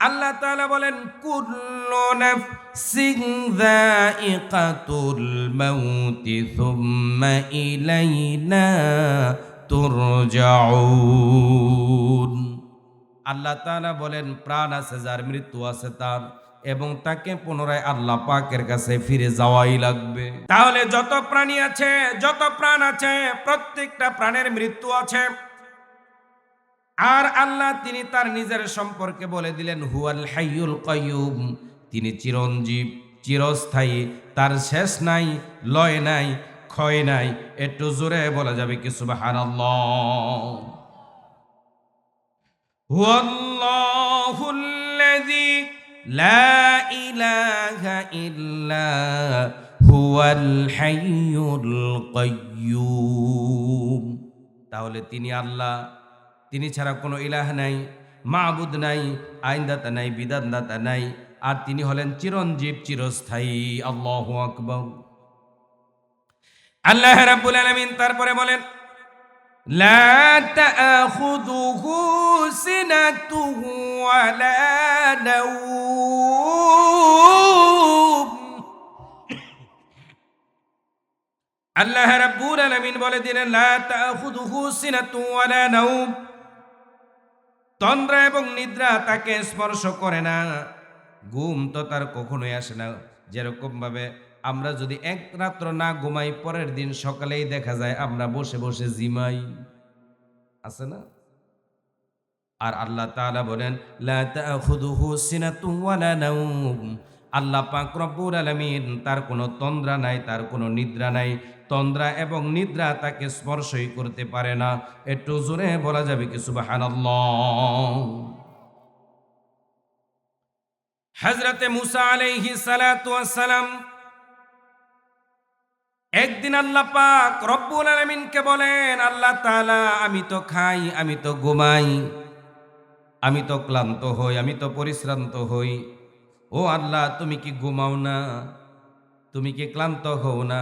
আল্লাহ তাআলা বলেন কুল্লু নাফসিন যায়িকাতুল মাউতি সুম্মা ইলাইনা তুরজাউন। আল্লাহ তাআলা বলেন প্রাণ আছে যার, মৃত্যু আছে তার, এবং তাকে পুনরায় আল্লাহ পাকের কাছে ফিরে যাওয়াই লাগবে। তাহলে যত প্রাণী আছে, যত প্রাণ আছে, প্রত্যেকটা প্রাণের মৃত্যু আছে। আর আল্লাহ তিনি তার নিজের সম্পর্কে বলে দিলেন হুয়াল হাইয়ুল কাইয়ুম, তিনি চিরঞ্জীব, চিরস্থায়ী, তার শেষ নাই, লয় নাই, ক্ষয় নাই। একটু জোরে বলা যাবে কি সুবহানাল্লাহ। হুয়াল্লাহুল্লাযী লা ইলাহা ইল্লা হুয়াল হাইয়ুল কাইয়ুম। তাহলে তিনি আল্লাহ, তিনি ছাড়া কোনো ইলাহ নাই, মাবুদ নাই, আইনদাতা নাই, বিধানদাতা নাই, আর তিনি হলেন চিরঞ্জীব, চিরস্থায়ী। আল্লাহু আকবার। আল্লাহ রাব্বুল আলামিন তারপরে বলেন লা তাআখুযুহু সিনাতুহু ওয়ালা নাওম। আল্লাহ রাব্বুল আলামিন বলে দিলেন লা তাআখুযুহু সিনাতু ওয়ালা নাওম, তন্দ্রা এবং নিদ্রা তাকে স্পর্শ করে না, ঘুম তো তার কখনোই আসে না। যেরকম ভাবে আমরা যদি এক রাত্র না ঘুমাই, পরের দিন সকালেই দেখা যায় আমরা বসে বসে জিমাই, আছে না? আর আল্লাহ তাআলা বলেন লা তাখুযুহু সিনাতুন ওয়ালা নাওম। আল্লাহ পাক রব্বুল আলামিন তার কোনো তন্দ্রা নাই, তার কোনো নিদ্রা নাই। তন্দ্রা এবং নিদ্রা তাকে স্পর্শই করতে পারে না। একটু জোরে বলা যাবে কি সুবহানাল্লাহ। হযরতে মুসা আলাইহিস সালাতু ওয়াস সালাম একদিন আল্লাহ পাক রব্বুল আলামিনকে বলেন আল্লাহ তাআলা আমি তো খাই, আমি তো ঘুমাই, আমি তো ক্লান্ত হই, আমি তো পরিশ্রান্ত হই। ও আল্লাহ তুমি কি ঘুমাও না? তুমি কি ক্লান্ত হও না?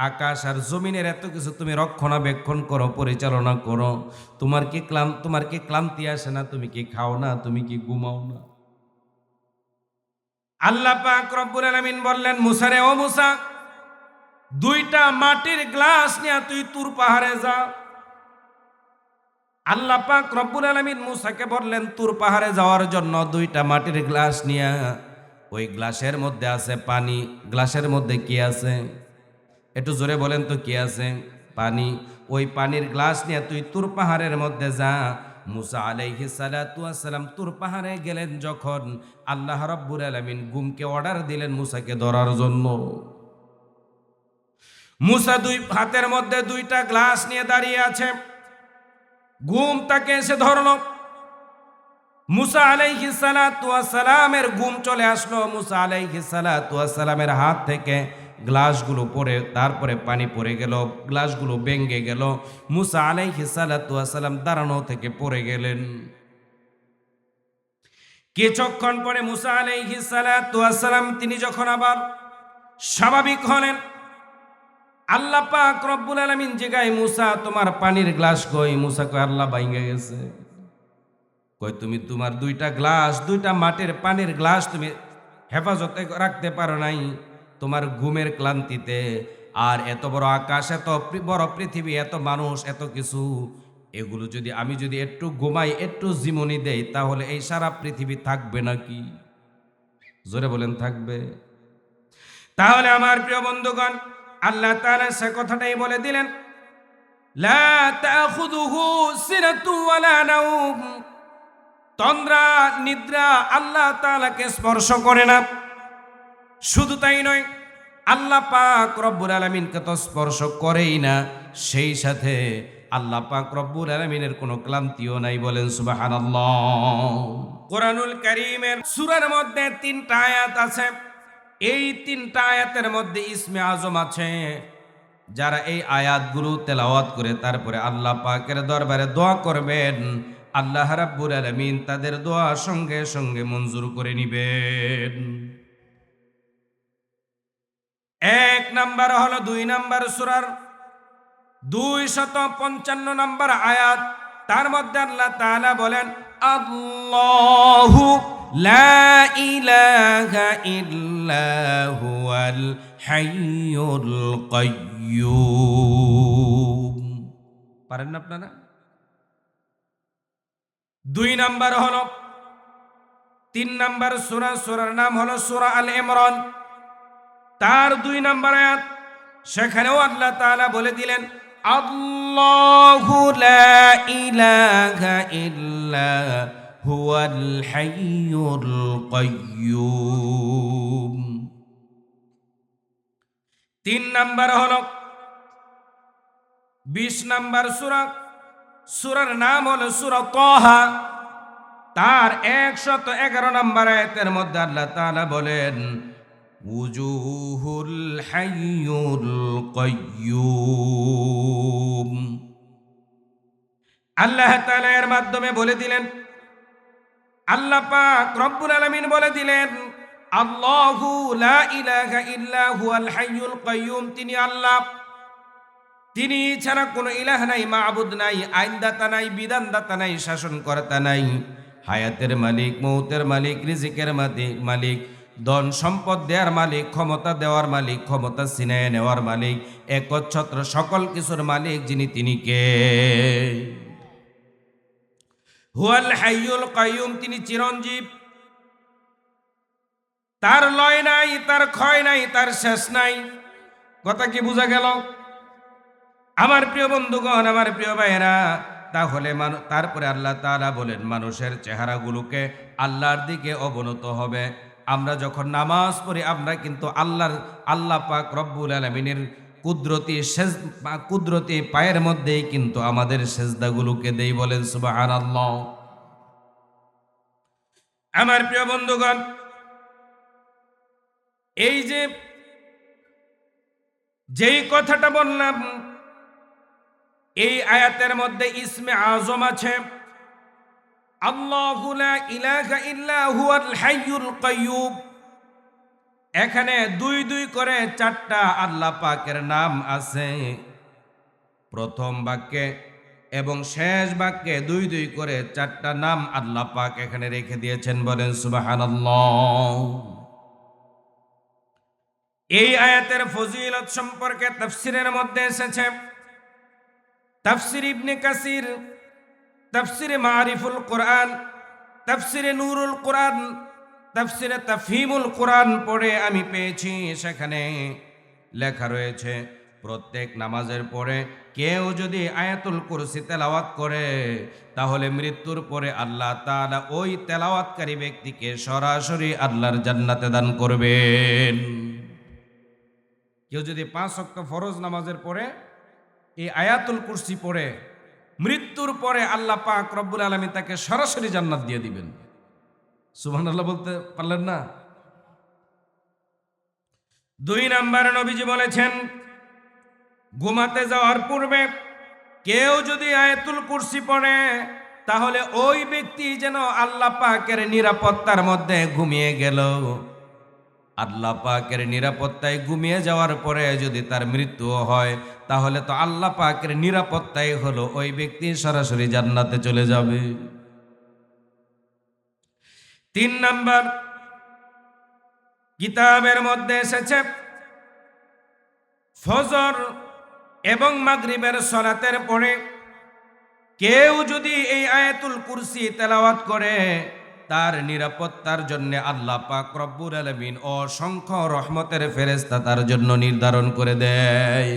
আকাশ আর জমিনের এত কিছু তুমি রক্ষণাবেক্ষণ করো, পরিচালনা করো, তোমার কি ক্লান্তি আসে না? তুমি কি খাও না? তুমি কি ঘুমাও না? আল্লাহ পাক রব্বুল আলামিন বললেন মুসা রে, ও মুসা, দুইটা মাটির গ্লাস নিয়ে তুই তুর পাহাড়ে যা। আল্লাহ পাক রব্বুল আলামিন মুসাকে বললেন তুর পাহাড়ে যাওয়ার জন্য দুইটা মাটির গ্লাস নিয়ে। ওই গ্লাসের মধ্যে আছে পানি। গ্লাসের মধ্যে কি আছে? একটু জোরে বলেন তো কি আছে? পানি। ওই পানির গ্লাস নিয়ে তুই তুর পাহাড়ের মধ্যে যা। মুসা আলাইহিস সালাতু ওয়াস সালাম তুর পাহাড়ে গেলেন যখন, আল্লাহ রাব্বুল আলামিন ঘুমকে অর্ডার দিলেন মুসাকে ধরার জন্য। মুসা দুই হাতের মধ্যে দুইটা গ্লাস নিয়ে দাঁড়িয়ে আছে, ঘুম তাকে এসে ধরল। মুসা আলাইহিস সালাতু ওয়াস সালামের ঘুম চলে আসলো। মুসা আলাইহিস সালাতু ওয়াস সালামের হাত থেকে গ্লাসগুলো পড়ে, তারপরে পানি পড়ে গেল, গ্লাসগুলো ভেঙে গেল। মুসা আলাইহিস সালাতু ওয়াস সালাম দাঁড়ানো থেকে পড়ে গেলেন। কিছুক্ষণ পরে মুসা আলাইহিস সালাতু ওয়াস সালাম তিনি যখন আবার স্বাভাবিক হলেন, আল্লাহ পাক রব্বুল আলামিন জিগায় মুসা তোমার পানির গ্লাস কই? মুসা কয় আল্লাহ ভাঙে গেছে। কই তুমি তোমার দুইটা গ্লাস, দুইটা মাটির পানির গ্লাস তুমি হেফাজতে রাখতে পারো নাই তোমার ঘুমের ক্লান্তিতে? আর এত বড় আকাশ, এত বড় পৃথিবী, এত মানুষ, এত কিছু, এগুলো যদি আমি যদি একটু ঘুমাই, একটু জীবনী দেই, তাহলে এই সারা পৃথিবী থাকবে নাকি? জোরে বলেন থাকবে? তাহলে আমার প্রিয় বন্ধুগণ, আল্লাহ তাআলা সে কথাটাই বলে দিলেন লা তাখুযুহু সিনাতু ওয়ালা নাওম। তন্দ্রা নিদ্রা আল্লাহ তাআলাকে স্পর্শ করে না। শুধু তাই নয়, আল্লাহ পাক রব্বুল আলামিনকে তো স্পর্শ করেই না, সেই সাথে আল্লাহ পাক রব্বুল আলামিনের কোনো ক্লান্তিও নাই। বলেন সুবহানাল্লাহ। কোরআনুল কারীমের সূরার মধ্যে 3টা আয়াত আছে। এই 3টা আয়াতের মধ্যে ইসমে আজম আছে। যারা এই আয়াতগুলো তেলাওয়াত করে তারপরে আল্লাহ পাকের দরবারে দোয়া করবেন, আল্লাহ রাব্বুল আলামিন তাদের দোয়া সঙ্গে সঙ্গে মঞ্জুর করে নিবেন। 1 নাম্বার হলো 2 নাম্বার সূরার 255 নাম্বার আয়াত। তার মধ্যে আল্লাহ তাআলা বলেন আল্লাহু লা ইলাহা ইল্লা হুয়াল হাইয়ুল কাইয়্যুম। পারেন না আপনারা? 2 নাম্বার হলো 3 নাম্বার সূরার নাম হলো সূরা আল ইমরান, তার 2 নাম্বার আয়াত, সেখানেও আল্লাহ তাআলা বলে দিলেন আল্লাহু লা ইলাহা ইল্লা হুয়াল হাইয়ুল কাইয়্যুম। 3 নাম্বার হলো 20 নাম্বার সূরার নাম হলো সূরা তাহা, তার 111 নাম্বার আয়াতের মধ্যে আল্লাহ তাআলা বলেন উজুহুল হাইয়ুল কাইয়্যুম। আল্লাহ তাআলা এর মাধ্যমে বলে দিলেন, আল্লাহ পাক রব্বুল আলামিন বলে দিলেন আল্লাহু লা ইলাহা ইল্লা হুয়াল হাইয়ুল কাইয়্যুম, তিনি আল্লাহ, তিনি ছাড়া কোনো ইলাহ নাই, মাবুদ নাই, আইনদাতা নাই, বিধানদাতা নাই, শাসনকর্তা নাই, হায়াতের মালিক, মৌতের মালিক, রিজিকের মালিক, ধন সম্পদ দেওয়ার মালিক, ক্ষমতা দেওয়ার মালিক, ক্ষমতা ছিনিয়ে নেওয়ার মালিক, একচ্ছত্র সকল কিছুর মালিক যিনি, তিনি কে? হুয়াল হাইয়ুল কাইয়্যুম, তিনি চিরঞ্জীব, তার লয় নাই, তার ক্ষয় নাই, তার শেষ নাই। কথা কি বোঝা গেল আমার প্রিয় বন্ধুগণ, আমার প্রিয় ভাইয়েরা? তাহলে তারপরে আল্লাহ তাআলা বলেন মানুষের চেহারাগুলোকে আল্লাহর দিকে অবনত হবে। আমরা যখন নামাজ পড়ি আমরা কিন্তু আল্লাহ পাক রব্বুল আলামিনের কুদরতি পায়ের মধ্যেই কিন্তু আমাদের সেজদাগুলোকে দেই। বলেন সুবহানাল্লাহ। আমার প্রিয় বন্ধুগণ, এই যেই কথাটা বললাম, এই আয়াতের মধ্যে ইসমে আজম আছে আল্লাহু লা ইলাহা ইল্লা হুয়াল হাইয়ুল কাইয়্যুম। এখানে 2 করে 4টা আল্লাহ পাকের নাম আছে। প্রথম বাক্যে এবং শেষ বাক্যে 2 করে 4টা নাম আল্লাহ পাক এখানে রেখে দিয়েছেন। বলেন সুবহানাল্লাহ। এই আয়াতের ফজিলত সম্পর্কে তাফসীরের মধ্যে এসেছে। তাফসীর ইবনে কাসির, তাফসীরে মারিফুল কোরআন, তাফসীরে নূরুল কোরআন, তাফসীরে তাফহিমুল কোরআন পড়ে আমি পেয়েছি, সেখানে লেখা রয়েছে প্রত্যেক নামাজের পরে কেউ যদি আয়াতুল কুরসি তেলাওয়াত করে তাহলে মৃত্যুর পরে আল্লাহ তাআলা ওই তেলাওয়াতকারী ব্যক্তিকে সরাসরি আল্লাহর জান্নাতে দান করবেন। কেউ যদি 5 ওয়াক্ত ফরজ নামাজের পরে এই আয়াতুল কুরসি পড়ে মৃত্যুর পরে আল্লাহ পাক রব্বুল আলামিন তাকে সরাসরি জান্নাত দিয়ে দিবেন। সুবহানাল্লাহ বলতে পারলেন না? 2 নম্বরে নবীজি বলেছেন ঘুমাতে যাওয়ার পূর্বে কেউ যদি আয়াতুল কুরসি পড়ে তাহলে ওই ব্যক্তি যেন আল্লাহ পাকের নিরাপত্তার মধ্যে ঘুমিয়ে গেল। আল্লাহ পাকের নিরাপত্তায় ঘুমিয়ে যাওয়ার পরে যদি তার মৃত্যু হয় তাহলে তো আল্লাহ পাকের নিরাপত্তাই হলো ওই ব্যক্তি সরাসরি জান্নাতে চলে যাবে। 3 নাম্বার কিতাবের মধ্যে এসেছে ফজর এবং মাগরিবের সালাতের পরে কেউ যদি এই আয়াতুল কুরসি তেলাওয়াত করে তার নিরাপত্তার জন্য আল্লাহ পাক রব্বুল আলামিন অসংখ্য রহমতের ফেরেশতা তার জন্য নির্ধারণ করে দেয়।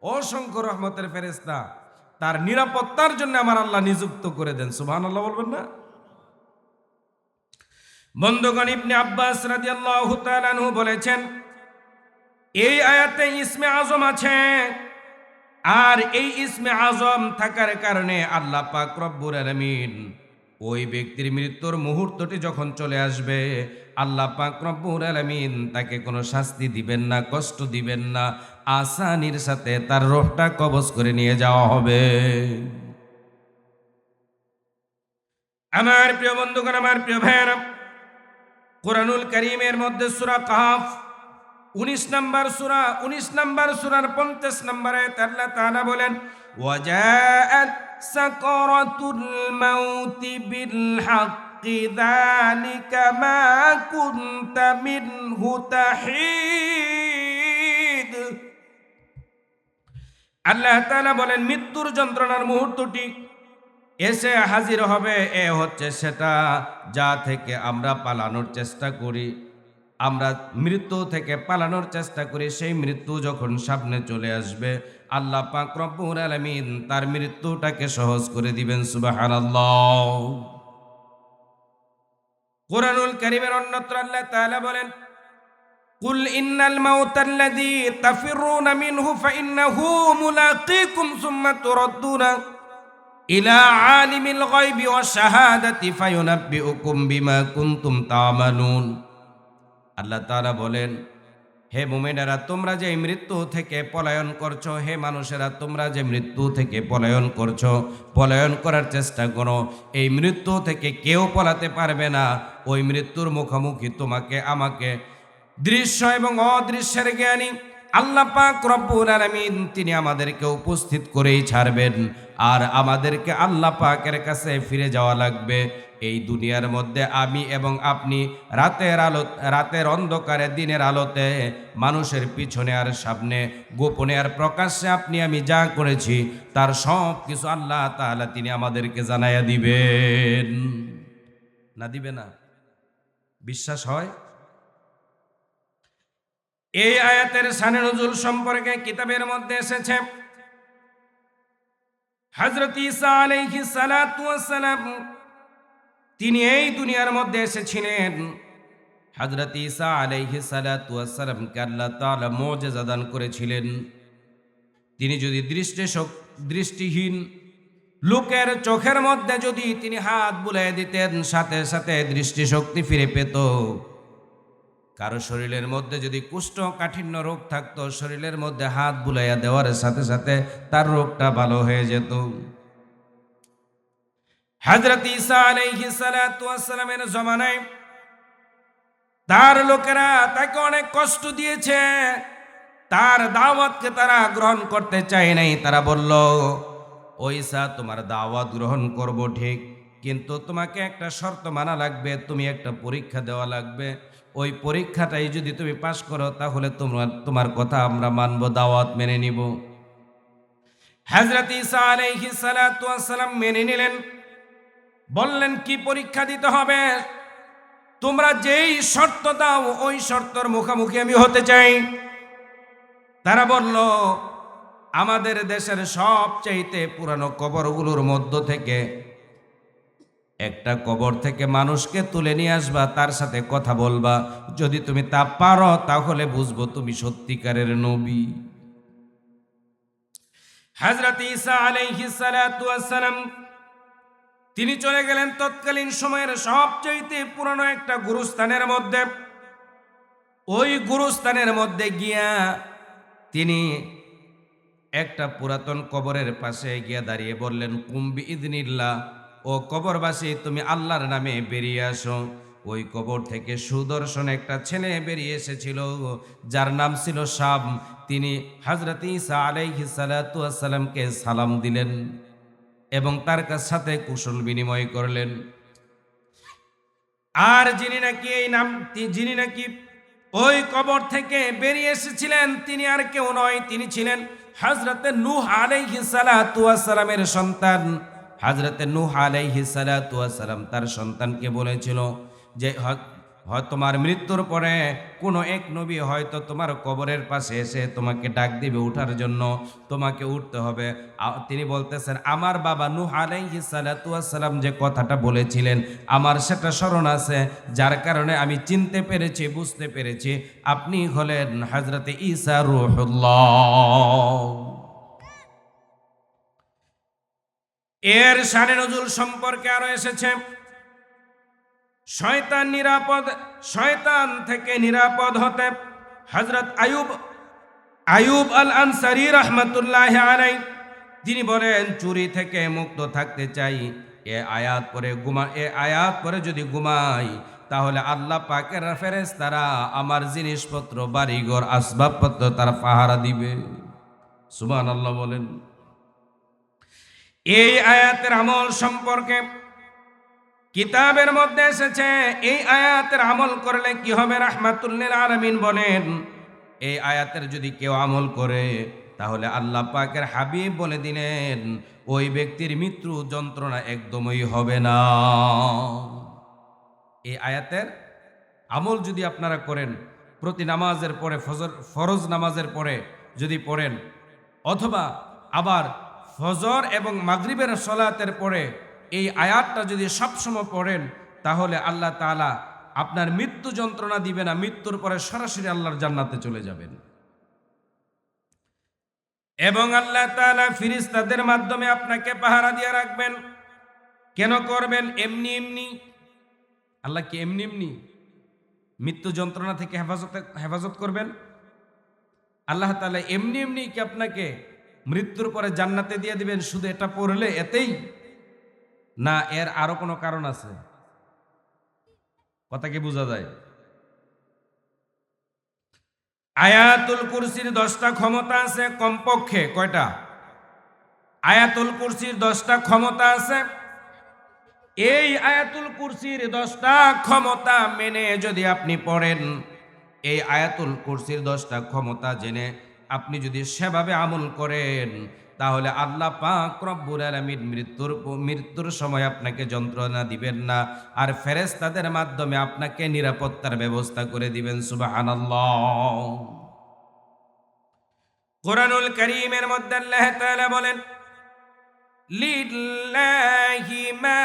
অসংখ্য রহমতের ফেরেশতা তার নিরাপত্তার জন্য আমার আল্লাহ নিযুক্ত করে দেন। সুবহানাল্লাহ বলবেন না? বন্ধুগণ, ইবনে আব্বাস রাদিয়াল্লাহু তাআলা আনহু বলেছেন এই আয়াতে ইসমে আজম আছে, আর এই ইসমে আজম থাকার কারণে আল্লাহ পাক রব্বুল আলামিন ওই ব্যক্তির মৃত্যুর মুহূর্তটি যখন চলে আসবে আল্লাহ পাক রব্বুল আলামিন তাকে কোনো শাস্তি দিবেন না, কষ্ট দিবেন না, আসানির সাথে তার রূহটা কবজ করে নিয়ে যাওয়া হবে। আমার প্রিয় বন্ধুগণ, আমার প্রিয় ভাইয়েরা, কুরআনুল কারীমের মধ্যে সূরা কাহফ 19 নম্বর সূরার 50 নম্বর আয়াতে আল্লাহ তাআলা বলেন ওয়াজাআত সাকরাতুল মাউতি বিল হক হাক্কি যালিকা মা কুনতা মিনহু তাহিদ। আল্লাহ তাআলা বলেন, মৃত্যুর যন্ত্রণার মুহূর্তটি এসে হাজির হবে, এ হচ্ছে সেটা যা থেকে আমরা পালানোর চেষ্টা করি। আমরা মৃত্যু থেকে পালানোর চেষ্টা করি, সেই মৃত্যু যখন সামনে চলে আসবে, আল্লাহ পাক রব্বুল আলামিন তার মৃত্যুটাকে সহজ করে দিবেন। সুবহানাল্লাহ। কুরআনুল কারীমের অন্যত্র আল্লাহ তাআলা বলেন, কুল ইন্নাল মাউতাল্লাযী তাফিরুনা মিনহু ফাইন্নাহু মুলাকীকুম সুম্মা তুরাদ্দুনা ইলা আলিমিল গায়বি ওয়াশ শাহাদাতি ফায়ুনাব্বিউকুম বিমা কুনতুম তা'মালুন। আল্লাহ তাআলা বলেন, হে মুমিনেরা, তোমরা যে মৃত্যু থেকে পলায়ন করছো, হে মানুষেরা, তোমরা যে মৃত্যু থেকে পলায়ন করছো, পলায়ন করার চেষ্টা করো, এই মৃত্যু থেকে কেউ পলাতে পারবে না। ওই মৃত্যুর মুখোমুখি তোমাকে আমাকে দৃশ্য এবং অদৃশ্যের জ্ঞানী আল্লাহ পাক রব্বুল আলামিন তিনি আমাদেরকে উপস্থিত করেই ছাড়বেন। আর আমাদেরকে আল্লাহ পাকের কাছে ফিরে যাওয়া লাগবে। এই দুনিয়ার মধ্যে আমি এবং আপনি রাতের অন্ধকারে দিনের আলোতে মানুষের পিছনে আর সামনে, গোপনে আর প্রকাশ্যে আপনি আমি যা করেছি তার সব কিছু আল্লাহ তাআলা তিনি আমাদেরকে জানাইয়া দিবেন। না দিবে না? বিশ্বাস হয়? এই আয়াতের শানে নজুল সম্পর্কে কিতাবের মধ্যে এসেছে, হযরত ঈসা আলাইহিস সালাতু ওয়াস সালাম তিনি এই দুনিয়ার মধ্যে এসেছিলেন। হযরত ঈসা আলাইহিস সালাতু ওয়াস সালামকে আল্লাহ তাআলা মুজিজা দান করেছিলেন। তিনি যদি দৃষ্টিহীন লোকের চোখের মধ্যে যদি তিনি হাত বুলিয়ে দিতেন, সাথে সাথে দৃষ্টিশক্তি ফিরে পেত। কারো শরীরের মধ্যে যদি কোষ্ঠকাঠিন্য রোগ থাকতো, শরীরের মধ্যে হাত বুলাইয়া দেওয়ার সাথে সাথে তার রোগটা ভালো হয়ে যেত। হযরত ঈসা আলাইহিস সালাতু ওয়াস সালামের জামানায় তার লোকেরা তাকে অনেক কষ্ট দিয়েছে, তার দাওয়াতকে তারা গ্রহণ করতে চায় নাই। তারা বলল, ও ঈসা, তোমার দাওয়াত গ্রহণ করব ঠিক, কিন্তু তোমাকে একটা শর্ত মানা লাগবে, তুমি একটা পরীক্ষা দেওয়া লাগবে। ওই পরীক্ষাটাই যদি তুমি পাশ করো তাহলে তোমার কথা আমরা মানব, দাওয়াত মেনে নিব। হযরত ঈসা আলাইহিস সালাতু ওয়াস সালাম মেনে নিলেন। বললেন, কি পরীক্ষা দিতে হবে? তোমরা যেই শর্ত দাও ওই শর্তের মুখোমুখি আমি হতে চাই। তারা বলল, আমাদের দেশের সবচাইতে পুরানো কবরগুলোর মধ্য থেকে একটা কবর থেকে মানুষকে তুলে নিয়ে আসবা, তার সাথে কথা বলবা, যদি তুমি তা পারো তাহলে বুঝবো তুমি সত্যিকারের নবী। হযরত ঈসা আলাইহিস সালাতু ওয়াস সালাম তিনি চলে গেলেন তৎকালীন সময়ের সবচাইতে পুরানো একটা গুরুস্থানের মধ্যে। ওই গুরুস্থানের মধ্যে গিয়া তিনি একটা পুরাতন কবরের পাশে গিয়া দাঁড়িয়ে বললেন, কুম বিইذনিল্লাহ, ও কবরবাসী, তুমি আল্লাহর নামে বেরিয়ে আসো। ওই কবর থেকে সুদর্শন একটা ছেলে বেরিয়ে এসেছিল, যার নাম ছিল শাম। তিনি হযরত ঈসা আলাইহিস সালাতু ওয়াস সালামকে সালাম দিলেন এবং তার সাথে কুশল বিনিময় করলেন। আর যিনি নাকি ওই কবর থেকে বেরিয়ে এসেছিলেন, তিনি আর কেউ নয়, তিনি ছিলেন হযরত নূহ আলাইহিস সালাতু ওয়াস সালামের সন্তান। হযরত নূহ আলাইহিস সালাতু ওয়াস সালাম তার সন্তানকে বলেছিল যে তোমার মৃত্যুর পরে কোনো এক নবী হয়তো তোমার কবরের পাশে এসে তোমাকে ডাক দিবে ওঠার জন্য, তোমাকে উঠতে হবে। তিনি বলতেছেন, আমার বাবা নূহ আলাইহিস সালাতু ওয়াস সালাম যে কথাটা বলেছিলেন আমার সেটা স্মরণ আছে, যার কারণে আমি চিনতে পেরেছি, বুঝতে পেরেছি আপনি হলেন হযরত ঈসা রূহুল্লাহ। এর শানে নজুল সম্পর্কে আরো এসেছে, শয়তান থেকে নিরাপদ হতে হযরত আয়ুব আল আনসারী রাহমাতুল্লাহি আলাইহি তিনি বলেন, চুরি থেকে মুক্ত থাকতে চাই, এ আয়াত পরে যদি ঘুমাই তাহলে আল্লাহ পাকের ফেরেশতারা আমার জিনিসপত্র, বাড়িঘর, আসবাবপত্র তারা পাহারা দিবে। সুবহানাল্লাহ বলেন। এই আয়াতের আমল সম্পর্কে কিতাবের মধ্যে এসেছে এই আয়াতের আমল করলে কি হবে। রাহমাতুল লিল আলামিন বলেন, এই আয়াতের যদি কেউ আমল করে তাহলে আল্লাহ পাকের হাবিব বলে দিলেন ওই ব্যক্তির মৃত্যু যন্ত্রণা একদমই হবে না। এই আয়াতের আমল যদি আপনারা করেন, প্রতি নামাজের পরে ফরজ নামাজের পরে যদি পড়েন, অথবা আবার ফজর এবং মাগরিবের সলাতের পরে এই আয়াতটা যদি সবসময় পড়েন, তাহলে আল্লাহ তাআলা আপনার মৃত্যু যন্ত্রণা দিবে না, মৃত্যুর পরে সরাসরি আল্লাহর জান্নাতে চলে যাবেন। এবং আল্লাহ তাআলা ফেরেশতাদের মাধ্যমে আপনাকে পাহারা দিয়ে রাখবেন। কেন করবেন? এমনি এমনি। আল্লাহ কি এমনি এমনি মৃত্যু যন্ত্রণা থেকে হেফাজত করবেন? আল্লাহ তাআলা এমনি এমনি কি আপনাকে মৃত্যুর পরে জান্নাতে দিয়ে দিবেন শুধু এটা পড়লে এতেই? না, এর আরো কোনো কারণ আছে। কথা কি বোঝা যায়? আয়াতুল কুরসির 10টা ক্ষমতা আছে কমপক্ষে। কয়টা? আয়াতুল কুরসির 10টা ক্ষমতা আছে। এই আয়াতুল কুরসির 10টা ক্ষমতা মেনে যদি আপনি পড়েন, এই আয়াতুল কুরসির 10টা ক্ষমতা জেনে আপনি যদি সেভাবে আমল করেন, তাহলে আল্লাহ পাক রব্বুল আলামিন মৃত্যুর সময় আপনাকে যন্ত্রণা দিবেন না, আর ফেরেশতাদের মাধ্যমে আপনাকে নিরাপত্তার ব্যবস্থা করে দিবেন। সুবহানাল্লাহ। কুরআনুল কারীমের মধ্যে আল্লাহ তাআলা বলেন, লিল্লাহি মা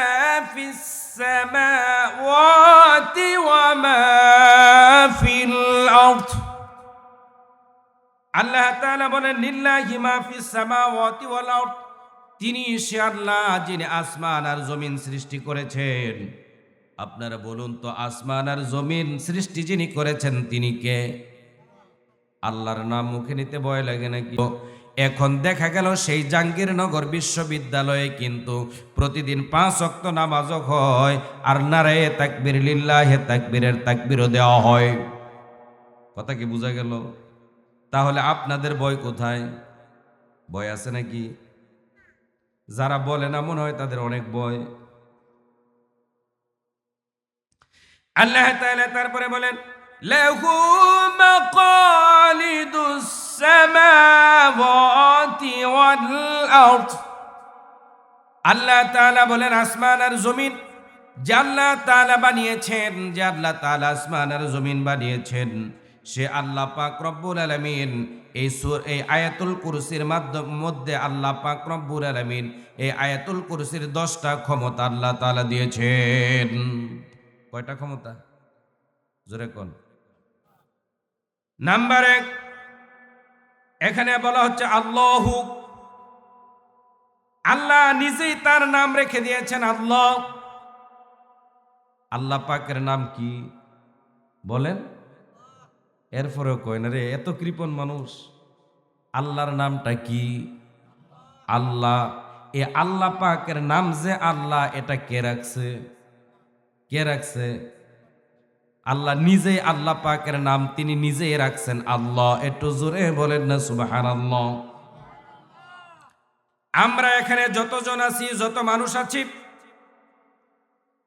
ফিস সামাওয়াতি ওয়া মা ফিল আরদ। আল্লাহ তাআলা বলেন, লিল্লাহি মা ফিস সামাওয়াতি ওয়াল আরদ। তিনি সে আল্লাহ যিনি আসমান আর জমিন সৃষ্টি করেছেন। আপনারা বলুন তো, আসমান আর জমিন সৃষ্টি যিনি করেছেন তিনি কে? আল্লাহর নাম মুখে নিতে ভয় লাগে নাকি? এখন দেখা গেল সেই জাহাঙ্গীরনগর বিশ্ববিদ্যালয়ে কিন্তু প্রতিদিন 5 ওয়াক্ত নামাজও হয়, আর নারায়ে তাকবীর, লিল্লাহে তাকবীরের তাকবীরও দেওয়া হয়। কথা কি বোঝা গেল? তাহলে আপনাদের ভয় কোথায়? ভয় আছে নাকি? যারা বলে না মনে হয় তাদের অনেক ভয়। আল্লাহ তাআলা তারপরে বলেন, লাহু মাকালিদুস সামাওয়াতি ওয়াল আরদ। আল্লাহ তাআলা বলেন, আসমান আর জমিন যে আল্লাহ তাআলা বানিয়েছেন, যে আল্লাহ তাআলা আসমান আর জমিন বানিয়েছেন, সে আল্লাহ পাক রব্বুল আলামিন এই আয়াতুল কুরসির মধ্যে আল্লাহ পাক রব্বুল আলামিন এই আয়াতুল কুরসির 10টা ক্ষমতা আল্লাহ তাআলা দিয়েছেন। কয়টা ক্ষমতা? জোরে কোন। নাম্বার 1, এখানে বলা হচ্ছে আল্লাহু। আল্লাহ নিজেই তার নাম রেখে দিয়েছেন আল্লাহ। আল্লাহ পাকের নাম কি বলেন? এরপরেও কয় না রে, এত কৃপণ মানুষ। আল্লাহর নামটা কি? আল্লাহ। এ আল্লাহ পাকের নাম যে আল্লাহ, এটা কে রাখছে? কে রাখছে? আল্লাহ নিজেই। আল্লাহ পাকের নাম তিনি নিজেই রাখছেন আল্লাহ। একটু জোরে বলেন না সুবহানাল্লাহ। আমরা এখানে যতজন আছি, যত মানুষ আছি,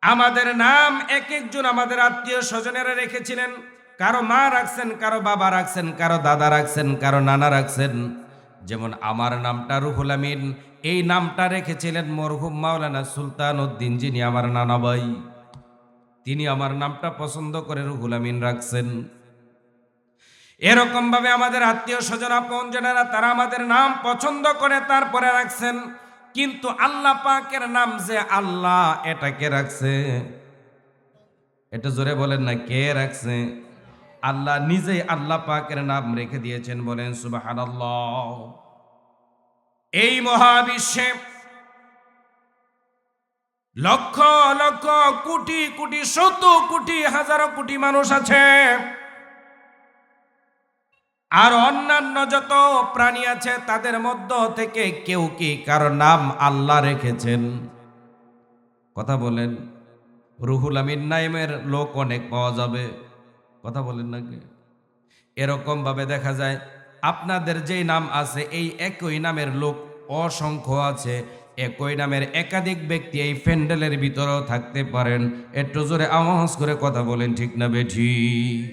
আমাদের নাম এক একজন আমাদের আত্মীয় স্বজনেরা রেখেছিলেন। কারো মা রাখছেন, কারো বাবা রাখছেন, কারো দাদা রাখছেন, কারো নানা রাখছেন। যেমন আমার নামটা রুহুল আমিন, এই নামটা রেখেছিলেন মরহুম মাওলানা সুলতান উদ্দিন, যিনি আমার নানা ভাই। তিনি আমার নামটা পছন্দ করে রুহুল আমিন রাখছেন। এরকম ভাবে আমাদের আত্মীয় স্বজন আপনজনেরা তারা আমাদের নাম পছন্দ করে তারপরে রাখছেন। কিন্তু আল্লাহ পাকের নাম যে আল্লাহ, এটা কে রাখছে? এটা জোরে বলেন না, কে রাখছে? আল্লাহ নিজেই আল্লাহ পাকের নাম রেখে দিয়েছেন। বলেন সুবহানাল্লাহ। এই মহাবিশ্বে লক্ষ লক্ষ কোটি কোটি, শত কোটি, হাজারো কোটি মানুষ আছে, আর অন্যান্য যত প্রাণী আছে তাদের মধ্য থেকে কেউ কি কারো নাম আল্লাহ রেখেছেন? কথা বলেন। রুহুল আমিন নামের লোক অনেক পাওয়া যাবে। কথা বলেন নাকি? এরকম ভাবে দেখা যায় আপনাদের যেই নাম আছে এই একই নামের লোক অসংখ্য আছে, একই নামের একাধিক ব্যক্তি এই প্যান্ডেলের ভিতরেও থাকতে পারেন। একটু জোরে আওয়াজ করে কথা বলেন, ঠিক না বেঠিক?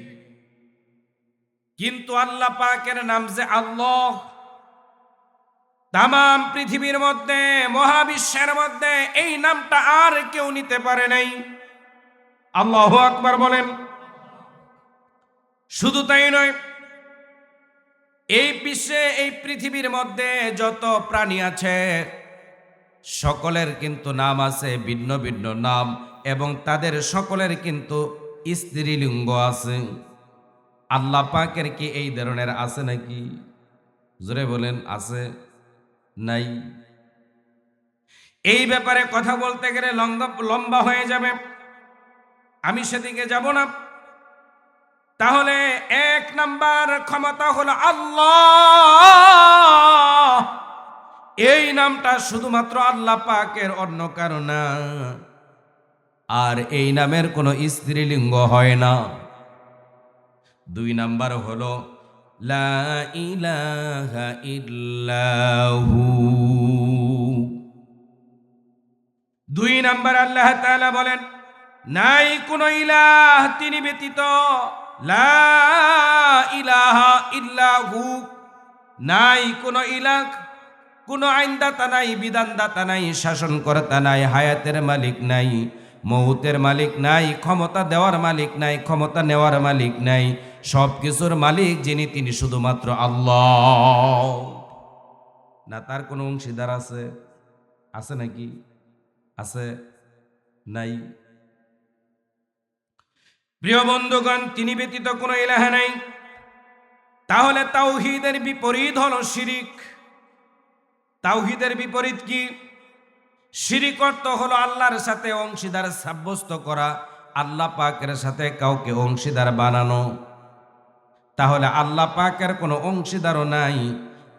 কিন্তু আল্লাহ পাকের নাম যে আল্লাহ, তামাম পৃথিবীর মধ্যে, মহাবিশ্বের মধ্যে এই নামটা আর কেউ নিতে পারে নাই। আল্লাহু আকবার বলেন। শুধু তাই নয়, এই বিশ্বে, এই পৃথিবীর মধ্যে যত প্রাণী আছে সকলের কিন্তু নাম আছে, ভিন্ন ভিন্ন নাম, এবং তাদের সকলের কিন্তু স্ত্রীলিঙ্গ আছে। আল্লাহ পাকের কি এই ধরনের আছে নাকি? জোরে বলেন, আছে নাই? এই ব্যাপারে কথা বলতে গেলে লম্বা হয়ে যাবে, আমি সেদিকে যাব না। তাহলে এক নাম্বার ক্ষমতা হলো আল্লাহ। এই নামটা শুধুমাত্র আল্লাহ পাকের, অন্য কারো না। আর এই নামের কোনো স্ত্রীলিঙ্গ হয় না। দুই নাম্বার হলো লা ইলাহা ইল্লাহু। দুই নাম্বার আল্লাহ তাআলা বলেন, নাই কোনো ইলাহ তিনি ব্যতীত, লা ইলাহা ইল্লাহু, নাই কোনো ইলাহ, কোনো আইনদাতা নাই, বিধানদাতা নাই, শাসনকর্তা নাই, হায়াতের মালিক নাই, মৌতের মালিক নাই, ক্ষমতা দেওয়ার মালিক নাই, ক্ষমতা নেওয়ার মালিক নাই। সব কিছুর মালিক যিনি, তিনি শুধুমাত্র আল্লাহ। না তার কোনো অংশীদার আছে? আছে নাকি? আছে? নাই। প্রিয় বন্ধুগণ, তিনি ব্যতীত কোনো ইলাহ নাই। তাহলে তাওহীদের বিপরীত হলো শিরিক। তাওহীদের বিপরীত কি? শিরিক অর্থ হলো আল্লাহর সাথে অংশীদার সাব্যস্ত করা, আল্লাহ পাকের সাথে কাউকে অংশীদার বানানো। তাহলে আল্লাহ পাকের কোনো অংশীদারও নাই।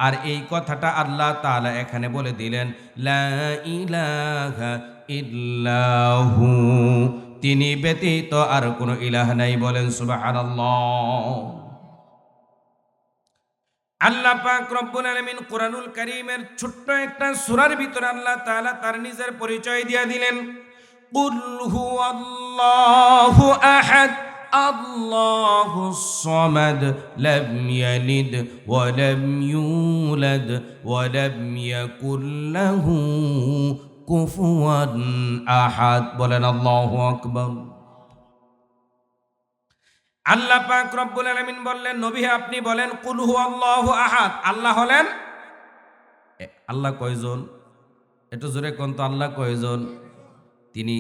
আর এই কথাটা আল্লাহ তাআলা এখানে বলে দিলেন, লা ইলাহা ইল্লাহু, তিনি ব্যতীত আর কোনো ইলাহ নাই। বলেন সুবহানাল্লাহ। আল্লাহ পাক রব্বুল আলামিন কুরআনুল কারীমের ছোট্ট একটা সূরার ভিতরে আল্লাহ তাআলা তার নিজের পরিচয় দিয়ে দিলেন। কুল হুয়াল্লাহু আহাদ, আল্লাহুস সামাদ, লাম ইয়ালিদ ওয়া লাম ইউলাদ ওয়া লাম ইয়াকুল লাহু কুফুয়ান আহাদ। বলেন আল্লাহু আকবার। আল্লাহ পাক রব্বুল আলামিন বললেন, নবী আপনি বলেন, কুল হুয়াল্লাহু আহাদ। আল্লাহ হলেন, আল্লাহ কয়জন? একটু জোরে কোন তো, আল্লাহ কয়জন? তিনি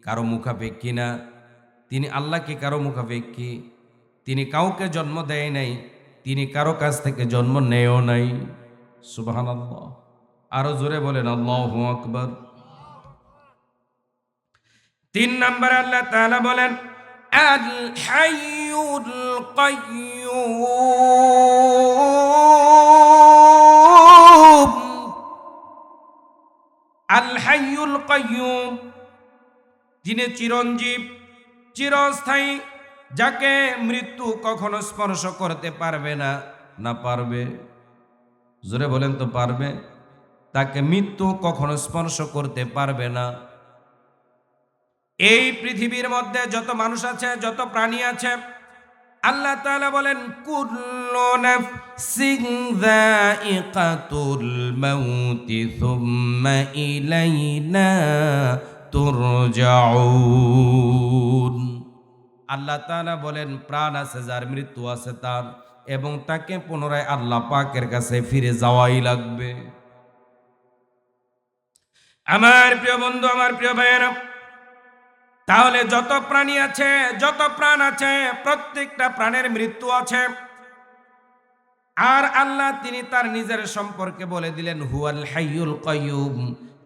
কারো মুখাপেক্ষী না। তিনি আল্লাহ কি কারো মুখাপেক্ষী? তিনি কাউকে জন্ম দেয় নাই, তিনি কারো কাছ থেকে জন্ম নেয়ও নাই। সুবহানাল্লাহ। আরো জোরে বলেন আল্লাহু আকবার। তিন নম্বরে আল্লাহ তাআলা বলেন, আল হাইয়ুল কাইয়্যুম। আল হাইয়ুল কাইয়্যুম, যিনি চিরঞ্জীব, চিরস্থায়ী, যাকে মৃত্যু কখনো স্পর্শ করতে পারবে না। না পারবে? জোরে বলেন তো, পারবে? তাকে মৃত্যু কখনো স্পর্শ করতে পারবে না। এই পৃথিবীর মধ্যে যত মানুষ আছে, যত প্রাণী আছে, আল্লাহ তাআলা বলেন, কুল্লু নাফসিন যায়িকাতুল মাউতি সুম্মা ইলাইনা তুরজাউন। আল্লাহ তাআলা বলেন, প্রাণ আছে যার, মৃত্যু আছে তার, এবং তাকে পুনরায় আল্লাহ পাকের কাছে ফিরে যাওয়াই লাগবে। আমার প্রিয় বন্ধু, আমার প্রিয় ভাইয়েরা, তাহলে যত প্রাণী আছে, যত প্রাণ আছে, প্রত্যেকটা প্রাণের মৃত্যু আছে। আর আল্লাহ তিনি তার নিজের সম্পর্কে বলে দিলেন, হুয়াল হাইয়ুল কাইয়্যুম,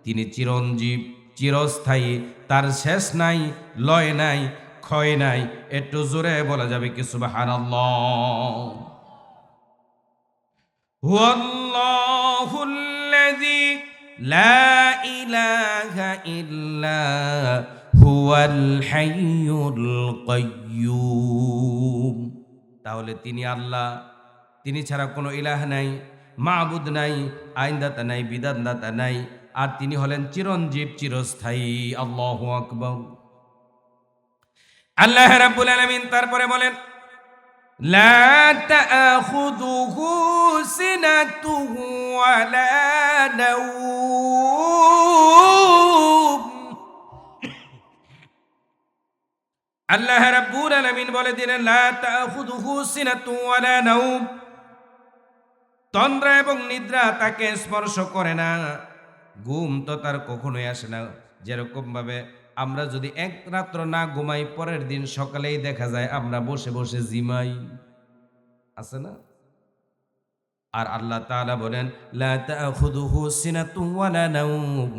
তিনি চিরঞ্জীব, চিরস্থায়ী, তার শেষ নাই, লয় নাই, ক্ষয় নাই। একটু জোরে বলা যাবে কি সুবহানাল্লাহ। হুয়াল্লাহুল্লাযী লা ইলাহা ইল্লা হুয়াল হাইয়ুল কাইয়্যুম। তাহলে তিনি আল্লাহ, তিনি ছাড়া কোনো ইলাহ নাই, মাবুদ নাই, আইনদাতা নাই, বিধানদাতা নাই, আর তিনি হলেন চিরঞ্জীব, চিরস্থায়ী। আল্লাহু আকবার। আল্লাহ রাব্বুল আলামিন তারপরে বলেন, লা তাআখুযুহু সিনাতুহু ওয়ালা নাওম। আল্লাহ রাব্বুল আলামিন বলে দিলেন, লা তাআখুযুহু সিনাতুহু ওয়ালা নাওম, তন্দ্রা এবং নিদ্রা তাকে স্পর্শ করে না, ঘুম তো তার কখনোই আসে না। যেরকম ভাবে আমরা যদি এক রাত্র না ঘুমাই, পরের দিন সকালেই দেখা যায় আমরা বসে বসে জিমাই, আছে না? আর আল্লাহ তাআলা বলেন, লা তাআখুযুহু সিনাতুন ওয়ালা নাওম,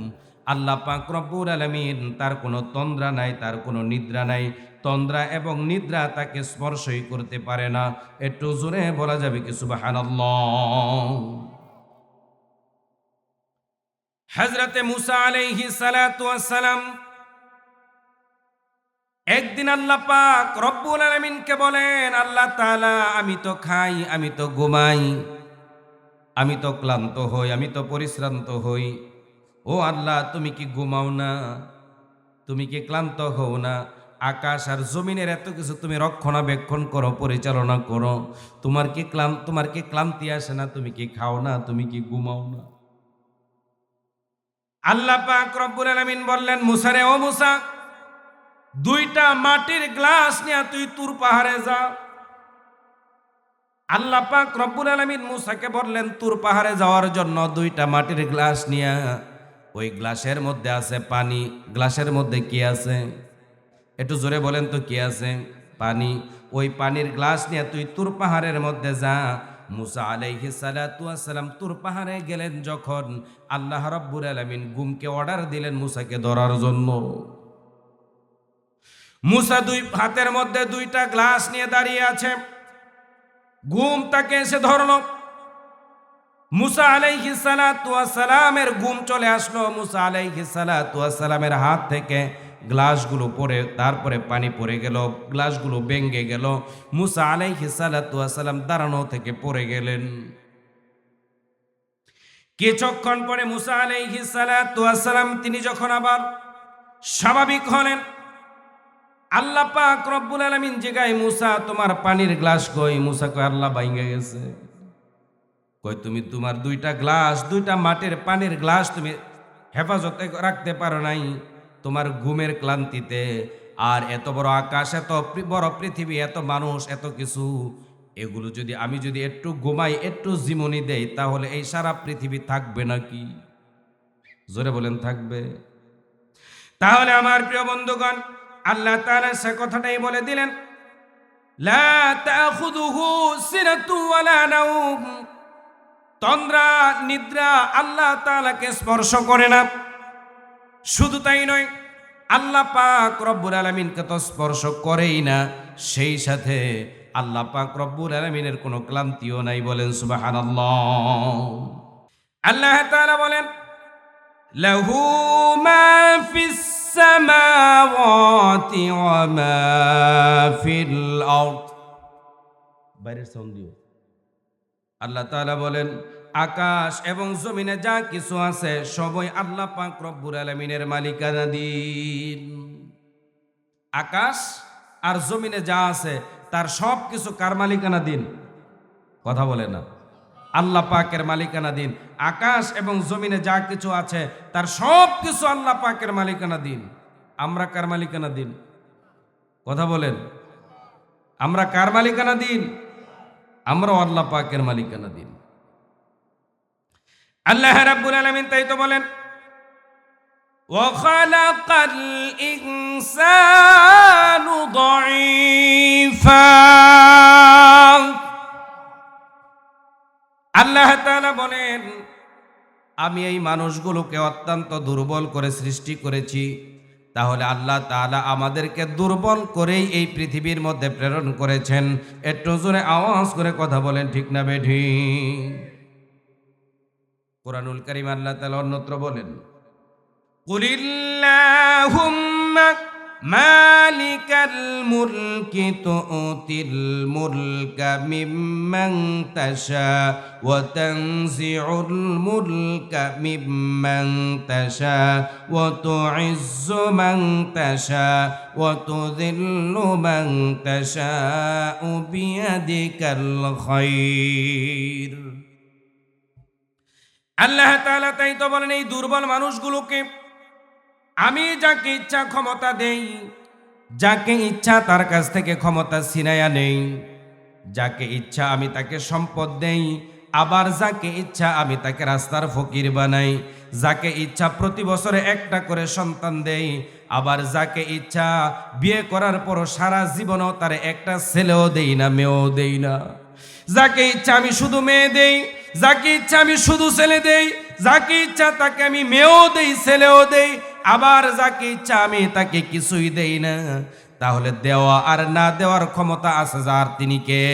আল্লাহ পাক রব্বুল আলামিন তার কোনো তন্দ্রা নাই, তার কোনো নিদ্রা নাই। তন্দ্রা এবং নিদ্রা তাকে স্পর্শই করতে পারে না। একটু জোরে বলা যাবে কি সুবহানাল্লাহ? হযরতে মুসা আলাইহিস সালাতু ওয়াস সালাম একদিন আল্লাহ পাক রব্বুল আলামিনকে বলেন, আল্লাহ তাআলা, আমি তো খাই, আমি তো ঘুমাই, আমি তো ক্লান্ত হই, আমি তো পরিশ্রান্ত হই। ও আল্লাহ, তুমি কি ঘুমাও না? তুমি কি ক্লান্ত হও না? আকাশ আর জমিনের এত কিছু তুমি রক্ষণাবেক্ষণ করো, পরিচালনা করো, তোমার কি ক্লান্তি আসে না? তুমি কি খাও না? তুমি কি ঘুমাও না? আল্লাহ পাক রব্বুল আলামিন বললেন, মুসা রে, ও মুসা, দুইটা মাটির গ্লাস নিয়ে তুই তুর পাহাড়ে যা। আল্লাহ পাক রব্বুল আলামিন মুসাকে বললেন তুর পাহাড়ে যাওয়ার জন্য দুইটা মাটির গ্লাস নিয়ে। ওই গ্লাসের মধ্যে আছে পানি। গ্লাসের মধ্যে কি আছে? একটু জোরে বলেন তো, কি আছে? পানি। ওই পানির গ্লাস নিয়ে তুই তুর পাহাড়ের মধ্যে যা। মুসা আলাইহিস সালাতু ওয়াস সালাম তুর পাহাড়ে গেলেন যখন, আল্লাহ রাব্বুল আলামিন ঘুমকে অর্ডার দিলেন মুসাকে ধরার জন্য। মুসা দুই হাতের মধ্যে দুইটা গ্লাস নিয়ে দাঁড়িয়ে আছে, ঘুম তাকে এসে ধরলো। মুসা আলাইহিস সালাতু ওয়াস সালামের ঘুম চলে আসলো। মুসা আলাইহিস সালাতু ওয়াস সালামের হাত থেকে গ্লাসগুলো পড়ে, তারপরে পানি পড়ে গেল, গ্লাসগুলো ভেঙে গেল। মুসা আলাইহিস সালাতু ওয়াস সালাম দাঁড়ানো থেকে পড়ে গেলেন। কিছুক্ষণ পরে মুসা আলাইহিস সালাতু ওয়াস সালাম তিনি যখন আবার স্বাভাবিক হলেন, আল্লাহ পাক রব্বুল আলামিন জিগায়, মুসা, তোমার পানির গ্লাস কই? মুসা কয়, আল্লাহ ভাঙে গেছে। কই, তুমি তোমার দুইটা গ্লাস, দুইটা মাটির পানির গ্লাস তুমি হেফাজতে রাখতে পারো নাই তোমার ঘুমের ক্লান্তিতে। আর এত বড় আকাশ, এত বড় পৃথিবী, এত মানুষ, এত কিছু, এগুলো যদি আমি যদি একটু ঘুমাই, একটু জীবনী দেই, তাহলে এই সারা পৃথিবী থাকবে নাকি? জোরে বলেন, থাকবে? তাহলে আমার প্রিয় বন্ধুগণ, আল্লাহ তাআলা সে কথাটাই বলে দিলেন, লা তাখুযুহু সিনাতু ওয়ালা নাওম, তন্দ্রা নিদ্রা আল্লাহ তাআলাকে স্পর্শ করে না। শুধু তাই নয়, আল্লাহ পাক রব্বুল আলামিনকে তো স্পর্শ করেই না, সেই সাথে আল্লাহ পাক রব্বুল আলামিনের কোনো ক্লান্তিও নাই। বলেন সুবহানাল্লাহ। আল্লাহ তাআলা বলেন, লাহু মা ফিস সামাওয়াতি ওয়া মা ফিল আরদ। বাইরের সাউন্ড দিও। আল্লাহ তাআলা বলেন, আকাশ এবং জমিনে যা কিছু আছে সবই আল্লাহ পাক রব্বুল আলামিনের মালিকানাধীন। আকাশ আর জমিনে যা আছে তার সব কিছু কার মালিকানাধীন? কথা বলে না। আল্লাহ পাকের মালিকানাধীন। আকাশ এবং জমিনে যা কিছু আছে তার সব কিছু আল্লাহ পাকের মালিকানাধীন। আমরা কার মালিকানাধীন? কথা বলেন, আমরা কার মালিকানাধীন? আমরাও আল্লাহ পাকের মালিকানাধীন। আল্লাহ রাব্বুল আলামিন তাই তো বলেন, ওয়া খালাকাল ইনসানু দাঈফা। আল্লাহ তাআলা বলেন, আমি এই মানুষগুলোকে অত্যন্ত দুর্বল করে সৃষ্টি করেছি। তাহলে আল্লাহ তাআলা আমাদেরকে দুর্বল করেই এই পৃথিবীর মধ্যে প্রেরণ করেছেন। একটু জোরে আওয়াজ করে কথা বলেন, ঠিক না বেঠিক? কুরআনুল কারীম আল্লাহ তাআলা অন্যত্র বলেন, কুলিল্লাহুম্মা মালিকাল মুলকি তুতিল মুলকা মিম্মান তাশা ওয়া তানজিউল মুলকা মিম্মান তাশা ওয়া তুইজ্জু মান তাশা ওয়া তুযিল্লু মান তাশাউ বিয়াদিকাল খায়র। আল্লাহ তাআলা তাই তো বলেন, এই দুর্বল মানুষগুলোকে আমি যাকে ইচ্ছা ক্ষমতা দেই, যাকে ইচ্ছা তার কাছ থেকে ক্ষমতা ছিনাইয়া নেই, যাকে ইচ্ছা আমি তাকে সম্পদ দেই, আবার যাকে ইচ্ছা আমি তাকে রাস্তার ফকির বানাই, যাকে ইচ্ছা প্রতি বছরে একটা করে সন্তান দেই, আবার যাকে ইচ্ছা বিয়ে করার পর সারা জীবনও তার একটা ছেলেও দেই না, মেয়েও দেই না। যাকে ইচ্ছা আমি শুধু মেয়ে দেই, যাকে ইচ্ছা আমি শুধু ছেলে দেই, যাকে ইচ্ছা তাকে আমি মেয়েও দেই, ছেলেও দেই, আবার যাকে ইচ্ছা আমি তাকে কিছুই দেই না। তাহলে দেওয়া আর না দেওয়ার ক্ষমতা আছে যার, তিনি কে?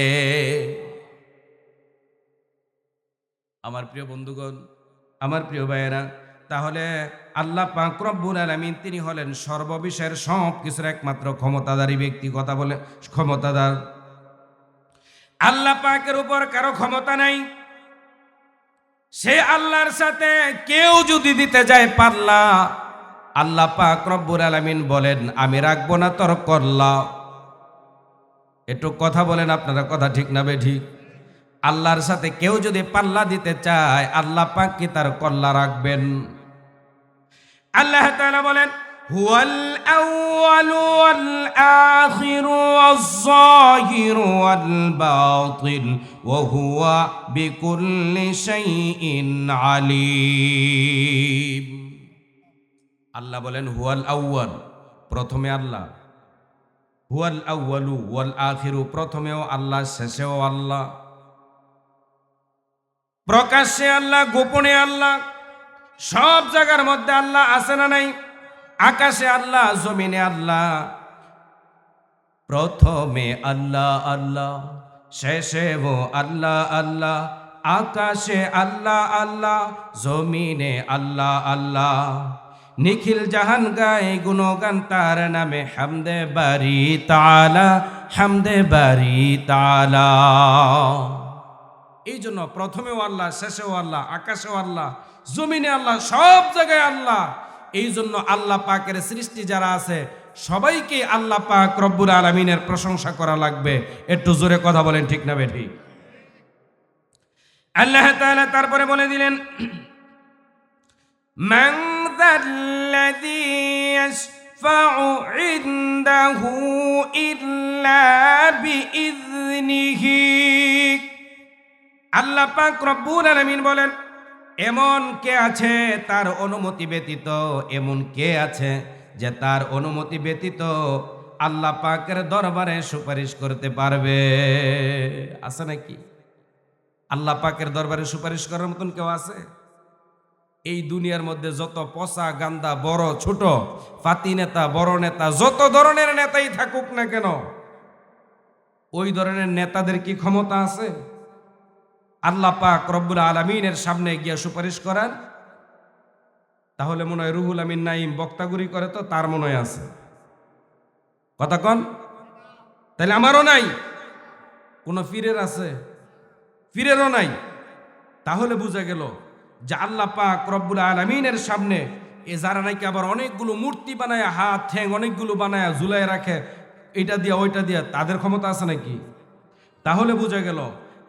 আমার প্রিয় বন্ধুগণ, আমার প্রিয় ভাইয়েরা, তাহলে আল্লাহ পাক রব্বুল আলামিন তিনি হলেন সর্ববিষয়ের সব কিছুর একমাত্র ক্ষমতাধারী ব্যক্তি। কথা বলে ক্ষমতাধার। আল্লাহ পাকের উপর কারো ক্ষমতা নাই। সে আল্লাহর সাথে কেউ যদি দিতে যায় পাল্লা, আল্লাহ পাক রব্বুল আলামিন বলেন আমি রাখবো না তোর কল্লা। একটু কথা বলেন আপনারা, কথা ঠিক না বেঠিক? আল্লাহর সাথে কেউ যদি পাল্লা দিতে চায়, আল্লাহ পাক কি তার কল্লা রাখবেন? আল্লাহ তাআলা বলেন হুয়াল আউয়ালু ওয়াল আখিরু ওয়াজ যাহিরু ওয়াল বাতিল ওয়া হুয়া বিকুল্লি শাইইন আলিম। আল্লাহ বলেন হুয়াল আউয়াল, প্রথমে আল্লাহ, হুয়াল আউয়ালু ওয়াল আখিরু, প্রথমেও আল্লাহ শেষেও আল্লাহ, প্রকাশ্যে আল্লাহ গোপনে আল্লাহ, সব জায়গার মধ্যে আল্লাহ আছে না নাই? আকাশে আল্লাহ, জমিনে আল্লাহ। প্রথমে আল্লাহ আল্লাহ, শেষেও আল্লাহ আল্লাহ, আকাশে আল্লাহ আল্লাহ, জমিনে আল্লাহ আল্লাহ। নিখিল জাহান গায়ে গুণগান তার নামে, হামদে বারি তাআলা, হামদে বারি তাআলা। এই জন্য প্রথমেও আল্লাহ, শেষেও আল্লাহ, আকাশেও আল্লাহ, জমিনে আল্লাহ, সব জায়গায় আল্লাহ। এই জন্য আল্লাহ পাকের সৃষ্টি যারা আছে সবাইকে আল্লাহ পাক রব্বুল আলামিনের প্রশংসা করা লাগবে। একটু জোরে কথা বলেন, ঠিক না বেঠি? আল্লাহ তাআলা তারপরে বলে দিলেন মান যাল্লাযী ইয়াশফাউ ইনদাহু ইল্লা বিইযনিহি। আল্লাহ পাক রব্বুল আলামিন বলেন এমন কে আছে তার অনুমতি ব্যতীত, এমন কে আছে যে তার অনুমতি ব্যতীত আল্লাহ পাকের দরবারে সুপারিশ করতে পারবে? আছে নাকি? আল্লাহ পাকের দরবারে সুপারিশ করার মতন কেউ আছে? এই দুনিয়ার মধ্যে যত পচা গান্দা, বড় ছোট, ফাতি নেতা, বড় নেতা, যত ধরনের নেতাই থাকুক না কেন, ওই ধরনের নেতাদের কি ক্ষমতা আছে আল্লাহ পাক রব্বুল আলামিনের সামনে গিয়ে সুপারিশ করার? তাহলে মনে হয় রুহুল আমিন নাইম বক্তাগুরি করে, তো তার মনে হয় আছে। কথা কন? তাহলে আমারও নাই, কোন পীরের আছে? পীরেরও নাই। তাহলে বুঝা গেল যে আল্লাহ পাক রব্বুল আলামিনের সামনে এ যারা নাকি আবার অনেকগুলো মূর্তি বানায়, হাত ঠ্যাং অনেকগুলো বানায় ঝুলাই রাখে, এটা দিয়া ওইটা দিয়া, তাদের ক্ষমতা আছে নাকি? তাহলে বুঝা গেল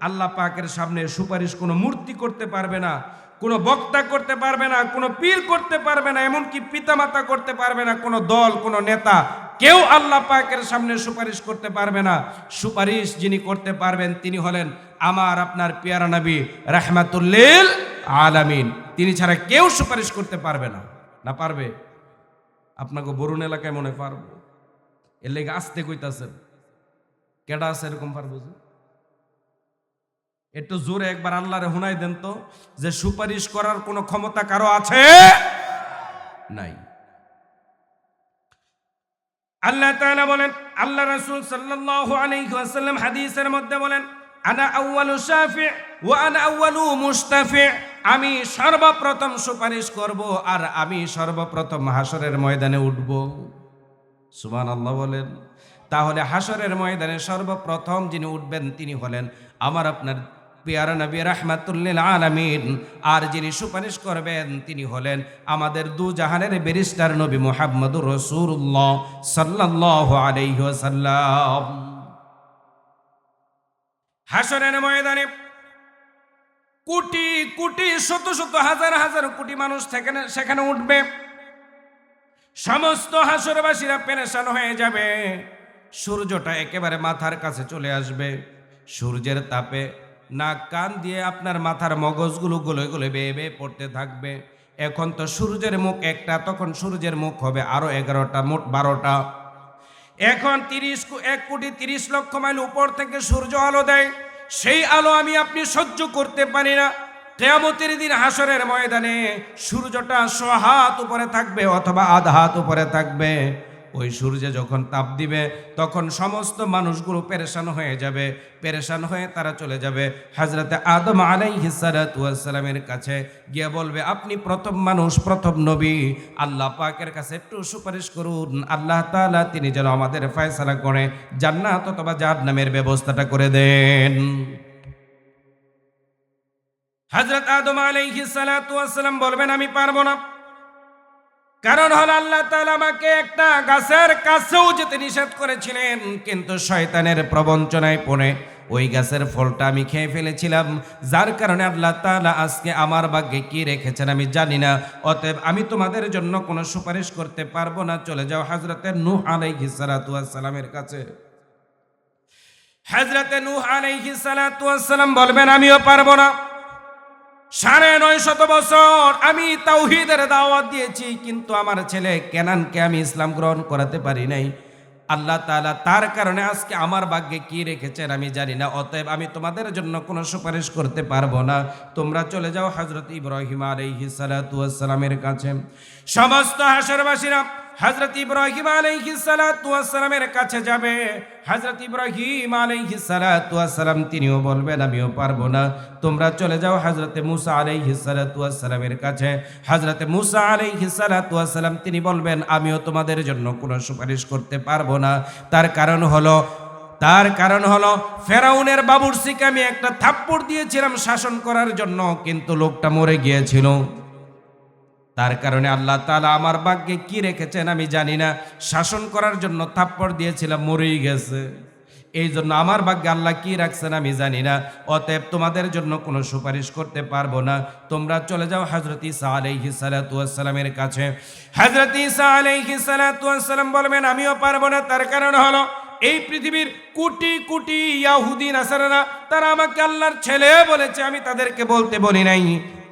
আল্লাহ পাকের সামনে সুপারিশ কোনো মূর্তি করতে পারবে না, কোনো বক্তা করতে পারবে না, কোনো পীর করতে পারবে না, এমনকি পিতামাতা করতে পারবে না, কোনো দল, কোনো নেতা, কেউ আল্লাহ পাকের সামনে সুপারিশ করতে পারবে না। সুপারিশ যিনি করতে পারবেন তিনি হলেন আমার আপনার পেয়ারা নবী রাহমাতুল লিল আলামিন। তিনি ছাড়া কেউ সুপারিশ করতে পারবে না। না পারবে? আপনাকে বরুণ এলাকায় মনে পারবো, এর লেগে আসতে কইতাছেন, কেডা আছে এরকম পারবো? একটু জোরে একবার আল্লাহরে হুনাই দেন তো যে সুপারিশ করার কোনো ক্ষমতা কারো আছে? নাই। আল্লাহ তাআলা বলেন, আল্লাহ রাসূল সাল্লাল্লাহু আলাইহি ওয়াসাল্লাম হাদিসের মধ্যে বলেন আনা আউয়ালু শাফি ওয়া আনা আউয়ালু মুশতাফি। আমি সর্বপ্রথম সুপারিশ করব আর আমি সর্বপ্রথম হাসরের ময়দানে উঠব। সুবহানাল্লাহ বলেন। তাহলে হাসরের ময়দানে সর্বপ্রথম যিনি উঠবেন তিনি হলেন আমার আপনার পেয়ারা নবী রাহমাতুল্লিল আলামিন। আর যিনি সুপারিশ করবেন তিনি হলেন আমাদের দু জাহানের ব্যারিস্টার নবী মুহাম্মদুর রাসূলুল্লাহ সাল্লাল্লাহু আলাইহি ওয়াসাল্লাম। হাসরের ময়দানে কোটি কোটি শত শত হাজার হাজার কোটি মানুষ সেখানে উঠবে। সমস্ত হাসরবাসীরা পেরেশান হয়ে যাবে। সূর্যটা একেবারে মাথার কাছে চলে আসবে। সূর্যের তাপে নাক কান দিয়ে আপনার মাথার মগজগুলো গলে গলে বেয়ে বেয়ে পড়তে থাকবে। এখন তো সূর্যের মুখ একটা, তখন সূর্যের মুখ হবে আরো 11টা, মোট 12টা। এখন 1,30,00,000 মাইল উপর থেকে সূর্য আলো দেয়। সেই আলো আমি আপনি সহ্য করতে পারি না। কিয়ামতের দিন হাসরের ময়দানে সূর্যটা 100 হাত উপরে থাকবে অথবা আধা হাত উপরে থাকবে। ওই সূর্যে যখন তাপ দিবে তখন সমস্ত মানুষগুলো পেরেশান হয়ে যাবে। পেরেশান হয়ে তারা চলে যাবে হযরতে আদম আলাইহিস সালাতু ওয়াস সালামের কাছে, গিয়ে বলবে আপনি প্রথম মানুষ, প্রথম নবী, আল্লাহ পাকের কাছে একটু সুপারিশ করুন, আল্লাহ তাআলা তিনি যেন আমাদের ফয়সালা করে জান্নাত অথবা জাহান্নামের ব্যবস্থাটা করে দেন। হযরত আদম আলাইহিস সালাতু ওয়াস সালাম বলবেন আমি পারবো না। কারণ হলো আল্লাহ তাআলা আমাকে একটা গাছের কাছেও যেতে নিষেধ করেছিলেন, কিন্তু শয়তানের প্রবঞ্চনায় পড়ে ওই গাছের ফলটা আমি খেয়ে ফেলেছিলাম, যার কারণে আল্লাহ তাআলা আজকে আমার ভাগ্যে কি রেখেছেন আমি জানি না। অতএব আমি তোমাদের জন্য কোনো সুপারিশ করতে পারবো না, চলে যাও হযরতে নূহ আলাইহিস সালাতু ওয়াস সালামের কাছে। হযরতে নূহ আলাইহিস সালাতু ওয়াস সালাম বলবেন আমিও পারবো না। 950 বছর আমি তাওহীদের দাওয়াত দিয়েছি, কিন্তু আমার ছেলে কেনানকে আমি ইসলাম গ্রহণ করাতে পারি নাই। আল্লাহ তাআলা তার কারণে আজকে আমার ভাগ্যে কি রেখেছেন আমি জানি না। অতএব আমি তোমাদের জন্য কোনো সুপারিশ করতে পারবো না, তোমরা চলে যাও হযরত ইব্রাহিম আলাইহিস সালাতু ওয়াস সালামের কাছে। সমস্ত হাসরবাসীরা হযরত ইব্রাহিম আলাইহিস সালাতু ওয়াস সালামের কাছে যাবে। হযরত ইব্রাহিম আলাইহিস সালাতু ওয়াস সালাম তিনিও বলবেন আমিও পারবো না, তোমরা চলে যাও হযরত মুসা আলাইহিস সালাতু ওয়াস সালামের কাছে। হযরত মুসা আলাইহিস সালাতু ওয়াস সালাম তিনি বলবেন আমিও তোমাদের জন্য কোনো সুপারিশ করতে পারবো না। তার কারণ হলো ফেরাউনের বাবুর্চিকে আমি একটা থাপ্পড় দিয়েছিলাম শাসন করার জন্য, কিন্তু লোকটা মরে গিয়েছিল। তার কারণে আল্লাহ তাআলা আমার ভাগ্যে কি রেখেছেন আমি জানি না। শাসন করার জন্য থাপ্পড় দিয়েছিলাম, মরেই গেছে। এই জন্য আমার ভাগ্যে আল্লাহ কি রাখছেন আমি জানি না। অতএব তোমাদের জন্য কোনো সুপারিশ করতে পারবো না, তোমরা চলে যাও হযরত ঈসা আলাইহিস সালাতু ওয়াস সালামের কাছে। হযরত ঈসা আলাইহিস সালাতু ওয়াস সালাম বলবেন আমিও পারবো না। তার কারণ হলো এই পৃথিবীর কোটি কোটি ইহুদি নাসারারা তারা আমাকে আল্লাহর ছেলে বলেছে, আমি তাদেরকে বলতে বলি নাই,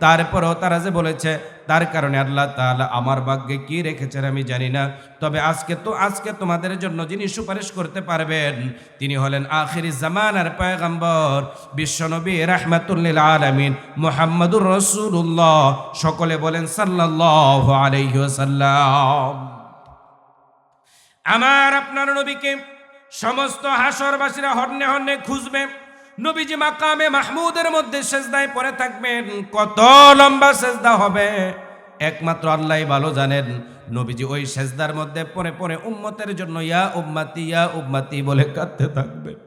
তারপরেও তারা যে বলেছে, তার কারণে আল্লাহ তাআলা আমার ভাগ্যে কি রেখেছেন আমি জানি না। তবে আজকে তোমাদের জন্য যিনি সুপারিশ করতে পারবেন তিনি হলেন আখিরি জামানার পয়গম্বর বিশ্বনবী রাহমাতুল লিল আলামিন মুহাম্মদুর রাসূলুল্লাহ। সকলে বলেন সাল্লাল্লাহু আলাইহি ওয়াসাল্লাম। আমার আপনার নবীকে সমস্ত হাসরবাসীরা হন্যে হন্যে খুঁজবে। নবীজি মাকামে মাহমুদের মধ্যে সেজদায় পড়ে থাকবেন। কত লম্বা সেজদা হবে একমাত্র আল্লাহই ভালো জানেন। নবীজি ওই সেজদার মধ্যে পড়ে পড়ে উম্মতের জন্য ইয়া উম্মতি বলে কাঁদতে থাকবেন।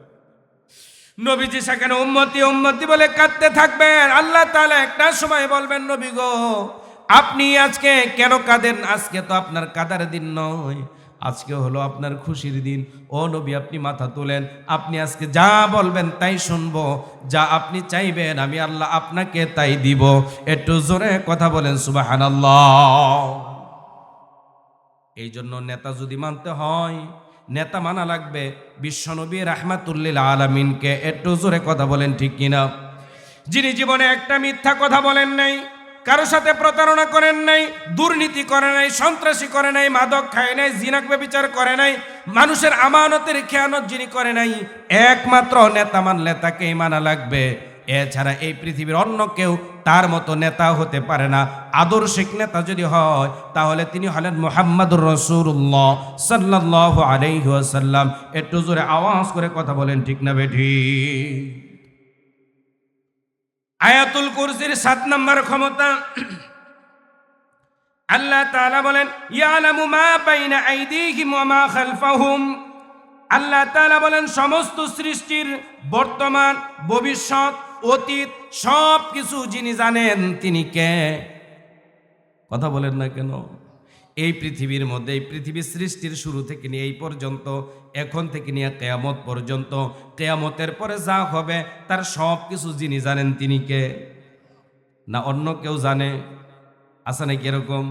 নবীজি সেখানে উম্মতি উম্মতি বলে কাঁদতে থাকবেন। আল্লাহ তাআলা একটা সময় বলবেন নবী গো আপনি আজকে কেন কাঁদেন? আজকে তো আপনার কাদার দিন নয়, আজকে হলো আপনার খুশির দিন। ও নবী আপনি মাথা তোলেন, আপনি আজকে যা বলবেন তাই শুনবো, যা আপনি চাইবেন আমি আল্লাহ আপনাকে তাই দিব। একটু জোরে কথা বলেন সুবহানাল্লাহ। এই জন্য নেতা যদি মানতে হয় নেতা মানা লাগবে বিশ্বনবী রাহমাতুল লিল আলামিনকে। একটু জোরে কথা বলেন ঠিক কিনা? যিনি জীবনে একটা মিথ্যা কথা বলেন নাই, কারো সাথে প্রতারণা করেন নাই, দুর্নীতি করে নাই, সন্ত্রাসী করে নাই, মাদক খায় নাই, জিনাক ব্যভিচার করে নাই, মানুষের আমানতের খেয়ানত যিনি করে নাই, একমাত্র নেতা মানলে তাকেই মানা লাগবে। এছাড়া এই পৃথিবীর অন্য কেউ তার মতো নেতা হতে পারে না। আদর্শিক নেতা যদি হয় তাহলে তিনি হলেন মুহাম্মদুর রাসূলুল্লাহ সাল্লাল্লাহু আলাইহি ওয়াসাল্লাম। একটু জোরে আওয়াজ করে কথা বলেন ঠিক না বেঠিক? আয়াতুল কুরসির 7 নম্বর ক্ষমতা। আল্লাহ তাআলা বলেন ইয়ালামু মা বাইনা আইদিহিম ওয়া মা খালফাহুম। আল্লাহ তাআলা বলেন সমস্ত সৃষ্টির বর্তমান, ভবিষ্যৎ, অতীত সব কিছু যিনি জানেন তিনি কে? কথা বলেন না কেন? এই পৃথিবীর মধ্যে, এই পৃথিবীর সৃষ্টির শুরু থেকে নিয়ে এই পর্যন্ত, এখন থেকে নিয়ে কিয়ামত পর্যন্ত, কিয়ামতের পরে যা হবে তার সব কিছু যিনি জানেন তিনি কে? না অন্য কেউ জানে? আছে নাকি এরকম?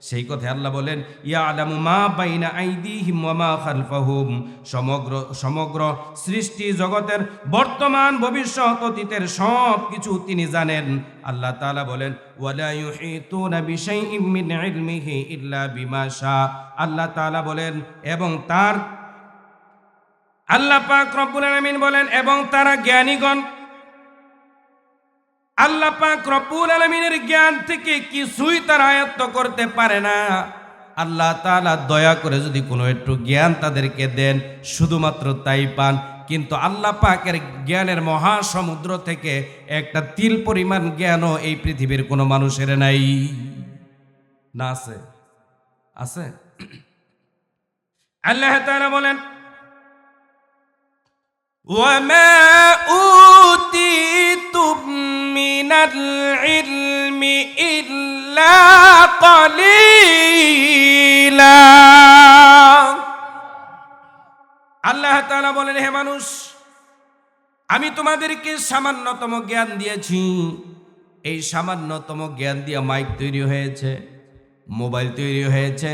সেই কথা আল্লাহ বলেন ইয়ালামু মা বাইনা আইদিহিম ওয়া মা খালফাহুম। সমগ্র সৃষ্টি জগতের বর্তমান, ভবিষ্যৎ, অতীতের সব কিছু তিনি জানেন। আল্লাহ তাআলা বলেন ওয়ালা ইউহিতুনা বিশাইইম মিন ইলমিহি ইল্লা বিমা শা। আল্লাহ তাআলা বলেন এবং তার আল্লাহ পাক রব্বুল আলামিন বলেন এবং তারা জ্ঞানীগণ আল্লাহ পাক রব্বুল আলামিনের জ্ঞান থেকে কিছুই তারা আয়ত্ত করতে পারে না। আল্লাহ তাআলা দয়া করে যদি কোনো একটু জ্ঞান তাদেরকে দেন, শুধুমাত্র তাই পান। কিন্তু আল্লাহ পাকের জ্ঞানের মহাসমুদ্র থেকে একটা তিল পরিমাণ জ্ঞানও এই পৃথিবীর কোনো মানুষের নাই। না আছে? আছে? আল্লাহ তাআলা বলেন ওয়ামা উতিতুম মিনাল ইলমি ইল্লা কলিলা। আল্লাহ তাআলা বলেন হে মানুষ, আমি তোমাদেরকে সামান্যতম জ্ঞান দিয়েছি। এই সামান্যতম জ্ঞান দিয়ে মাইক তৈরি হয়েছে, মোবাইল তৈরি হয়েছে,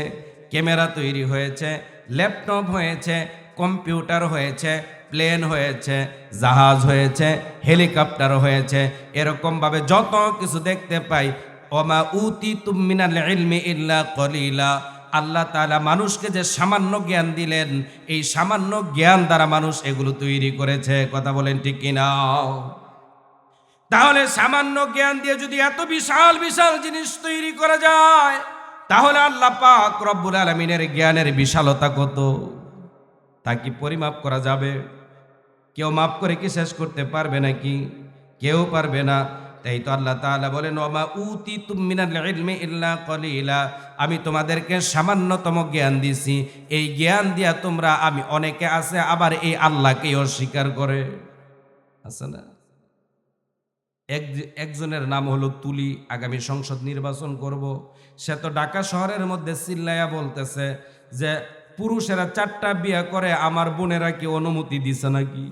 ক্যামেরা তৈরি হয়েছে, ল্যাপটপ হয়েছে, কম্পিউটার হয়েছে, প্লেন হয়েছে, জাহাজ হয়েছে, হেলিকপ্টার হয়েছে। এরকমভাবে যত কিছু দেখতে পাই ওমা উতিতুম মিনাল ইলমি ইল্লা কলিলা। আল্লাহ তাআলা মানুষকে যে সামান্য জ্ঞান দিলেন, এই সামান্য জ্ঞান দ্বারা মানুষ এগুলো তৈরি করেছে। কথা বলেন ঠিক কিনা? তাহলে সামান্য জ্ঞান দিয়ে যদি এত বিশাল বিশাল জিনিস তৈরি করা যায়, তাহলে আল্লাহ পাক রব্বুল আলামিনের জ্ঞানের বিশালতা কত, তা কি পরিমাপ করা যাবে? কেউ মাপ করে কি শেষ করতে পারবে নাকি? কেউ পারবে না। তাই তো আল্লাহ তাআলা বলেন ওমা উতিতুম মিনাল ইলমি ইল্লা কলিলা। আমি তোমাদেরকে সামান্যতম জ্ঞান দিছি। এই জ্ঞান দিয়া তোমরা, আমি অনেকে আছে আবার এই আল্লাহকে অস্বীকার করে। আছে না? একজনের নাম হলো তুলি, আগামী সংসদ নির্বাচন করব। সে তো ঢাকা শহরের মধ্যে চিল্লাইয়া বলতেছে যে পুরুষেরা 4টা বিয়ে করে, আমার বোনেরা কি অনুমতি দিছে নাকি?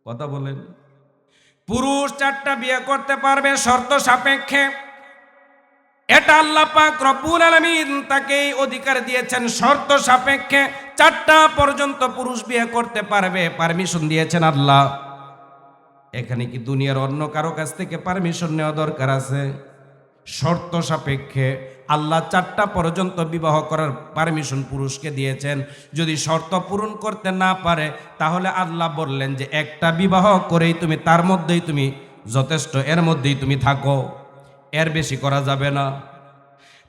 কথা বলেন। পুরুষ 4টা বিয়ে করতে পারবে শর্ত সাপেক্ষে। এটা আল্লাহ পাক রব্বুল আলামিন তাকে এই অধিকার দিয়েছেন, শর্ত সাপেক্ষে 4টা পর্যন্ত পুরুষ বিয়ে করতে পারবে, পারমিশন দিয়েছেন আল্লাহ। এখানে কি দুনিয়ার অন্য কারো কাছ থেকে পারমিশন নেওয়া দরকার আছে? শর্ত সাপেক্ষে আল্লাহ 4টা পর্যন্ত বিবাহ করার পারমিশন পুরুষকে দিয়েছেন। যদি শর্ত পূরণ করতে না পারে, তাহলে আল্লাহ বললেন যে একটা বিবাহ করেই তুমি, তার মধ্যেই তুমি যথেষ্ট, এর মধ্যেই তুমি থাকো, এর বেশি করা যাবে না।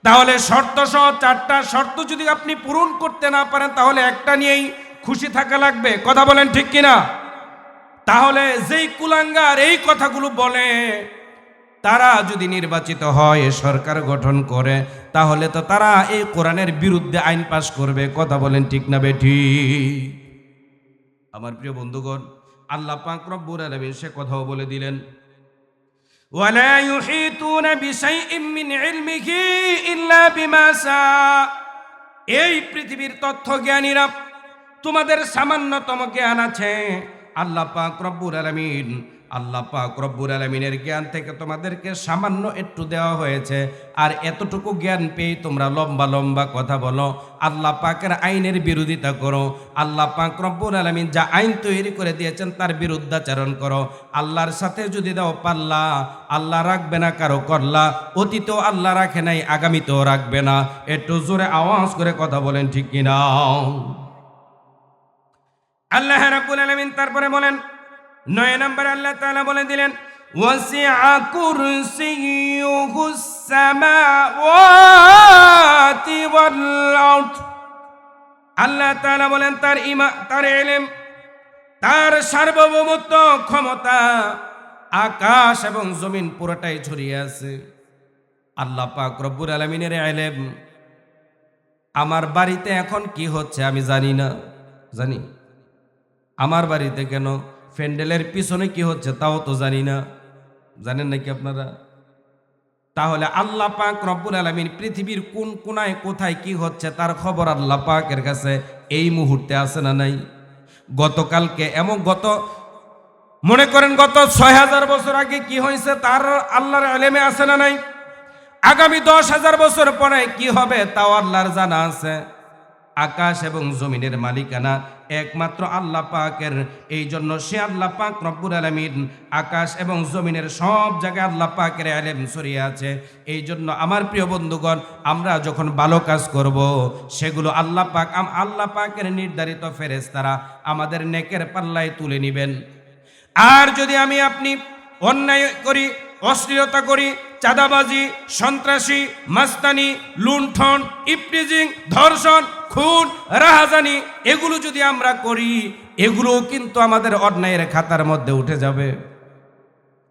তাহলে শর্ত সহ 4টা শর্ত যদি আপনি পূরণ করতে না পারেন, তাহলে একটা নিয়েই খুশি থাকা লাগবে। কথা বলেন ঠিক কিনা? তাহলে যেই কুলাঙ্গার এই কথাগুলো বলে, তারা যদি নির্বাচিত হয়, সরকার গঠন করে, তাহলে তো তারা এই কোরআনের বিরুদ্ধে আইন পাশ করবে। কথা বলেন ঠিক না বেঠিক? আমার প্রিয় বন্ধুগণ, আল্লাহ পাক রব্বুল আলামিন সে কথাও বলে দিলেন ওয়ালা ইউহিতুনা বিশাইইম মিন ইলমিহি ইল্লা বিমা শা। এই পৃথিবীর তথ্য জ্ঞানীরা, তোমাদের সামান্যতম জ্ঞান আছে। আল্লাহ পাক রব্বুল আলামিনের জ্ঞান থেকে তোমাদেরকে সামান্য একটু দেওয়া হয়েছে। আর এতটুকু জ্ঞান পেয়ে তোমরা লম্বা লম্বা কথা বলো, আল্লাহ পাকের আইনের বিরোধিতা করো, আল্লাহ পাক রব্বুল আলামিন যা আইন তৈরি করে দিয়েছেন তার বিরুদ্ধাচরণ করো। আল্লাহর সাথে যদি দাও পাল্লা, আল্লাহ রাখবে না কারো কল্লা। অতীতেও আল্লাহ রাখে নাই, আগামীতেও রাখবে না। একটু জোরে আওয়াজ করে কথা বলেন ঠিক কিনা? আল্লাহ রাব্বুল আলামিন তারপরে বলেন 9 নম্বরে আল্লাহ তাআলা বলে দিলেন ওয়াসিআ কুরসিয়ুহুস সামাওয়াতি ওয়াল আরদ। আল্লাহ তাআলা বলেন তার ইলম, তার সার্বভৌমত্ব, ক্ষমতা আকাশ এবং জমিন পুরোটাই ছড়িয়ে আছে। আল্লাহ পাক রব্বুল আলামিনের ইলম। আমার বাড়িতে এখন কি হচ্ছে আমি জানি না, জানি আমার বাড়িতে কেন প্যান্ডেলের পিছনে কি হচ্ছে তাও তো জানি না, জানেন নাকি আপনারা? তাহলে আল্লাহ পাক রব্বুল আলামিন পৃথিবীর কোন কোনায় কোথায় কি হচ্ছে তার খবর আল্লাহ পাকের কাছে এই মুহূর্তে আছে না নাই? গতকালকে মনে করেন গত ৬,০০০ বছর আগে কি হয়েছে তার আল্লাহর ইলমে আছে না নাই? আগামী ১০,০০০ বছর পরে কি হবে তাও আল্লাহর জানা আছে। আকাশ এবং জমিনের মালিকানা একমাত্র আল্লাহ পাকের। এই জন্য সে আল্লাহ পাক রব্বুল আলামিন আকাশ এবং জমিনের সব জায়গায় আল্লাহ পাকের ইলম ছড়িয়ে আছে। এই জন্য আমার প্রিয় বন্ধুগণ, আমরা যখন ভালো কাজ করব সেগুলো আল্লাহ পাকের নির্ধারিত ফেরেশতারা আমাদের নেকের পাল্লায় তুলে নেবেন। আর যদি আমি আপনি অন্যায় করি, অশ্লীলতা করি, চাঁদাবাজি, সন্ত্রাসী, মাস্তানি, লুণ্ঠন, ইফটিজিং, ধর্ষণ, খুন, রাহাজানি এগুলো যদি আমরা করি, এগুলোও কিন্তু আমাদের অন্যায়ের খাতার মধ্যে উঠে যাবে।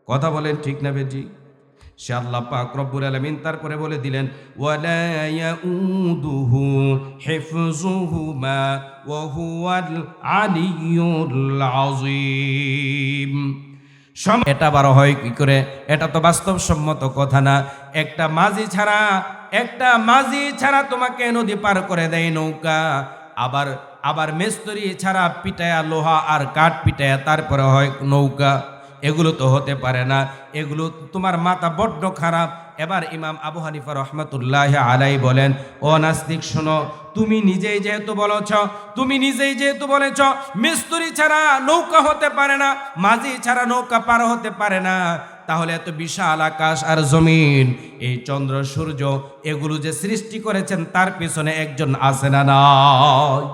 কথা বলেন ঠিক না বেজি? সে আল্লাহ পাক রব্বুল আলামিন তারপরে বলে দিলেন, ওয়ালা ইয়াউদুহু হিফযুহুমা ওয়া হুয়াল আলিয়্যুল আযীম। এটা বারো হয় কি করে? এটা তো বাস্তবসম্মত কথা না। একটা মাঝি ছাড়া তোমাকে নদী পার করে দেয় নৌকা, আবার মেস্তরি ছাড়া পিটায়া লোহা আর কাঠ পিটায়া তারপরে হয় নৌকা। এগুলো তো হতে পারে না, এগুলো তোমার মাথা বড্ড খারাপ। এবার ইমাম আবু হানিফা রহমাতুল্লাহ আলাই বলেন, ও নাস্তিক শোনো, তুমি নিজেই যেহেতু বলেছ মিস্ত্রি ছাড়া নৌকা হতে পারে না, মাঝি ছাড়া নৌকা পার হতে পারে না, তাহলে এত বিশাল আকাশ আর জমিন, এই চন্দ্র সূর্য এগুলো যে সৃষ্টি করেছেন তার পিছনে একজন আছে না নাই?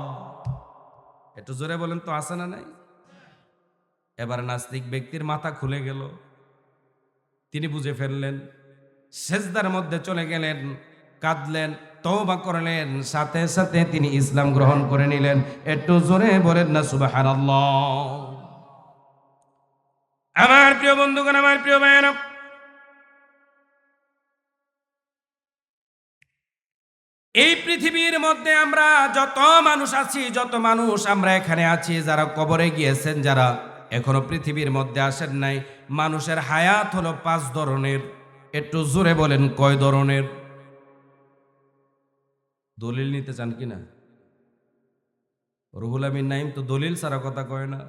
একটু জোরে বলেন তো, আছে না নাই? এবার নাস্তিক ব্যক্তির মাথা খুলে গেল, তিনি বুঝে ফেললেন, সেজদার মধ্যে চলে গেলেন, কাঁদলেন, তওবা করলেন, সাথে সাথে তিনি ইসলাম গ্রহণ করে নিলেন। একটু জোরে বলেন না সুবহানাল্লাহ। আমার প্রিয় বন্ধুগণ, আমার প্রিয় ভাইয়েরা, এই পৃথিবীর মধ্যে আমরা যত মানুষ আমরা এখানে আছি, যারা কবরে গিয়েছেন, যারা এখনো পৃথিবীর মধ্যে আসেন নাই, মানুষের হায়াত হলো 5 ধরনের। একটু জোরে বলেন কয় ধরনের? দলিল নিতে চান কিনা? রুহুল আমিন নাইম তো দলিল ছাড়া কথা কয় না।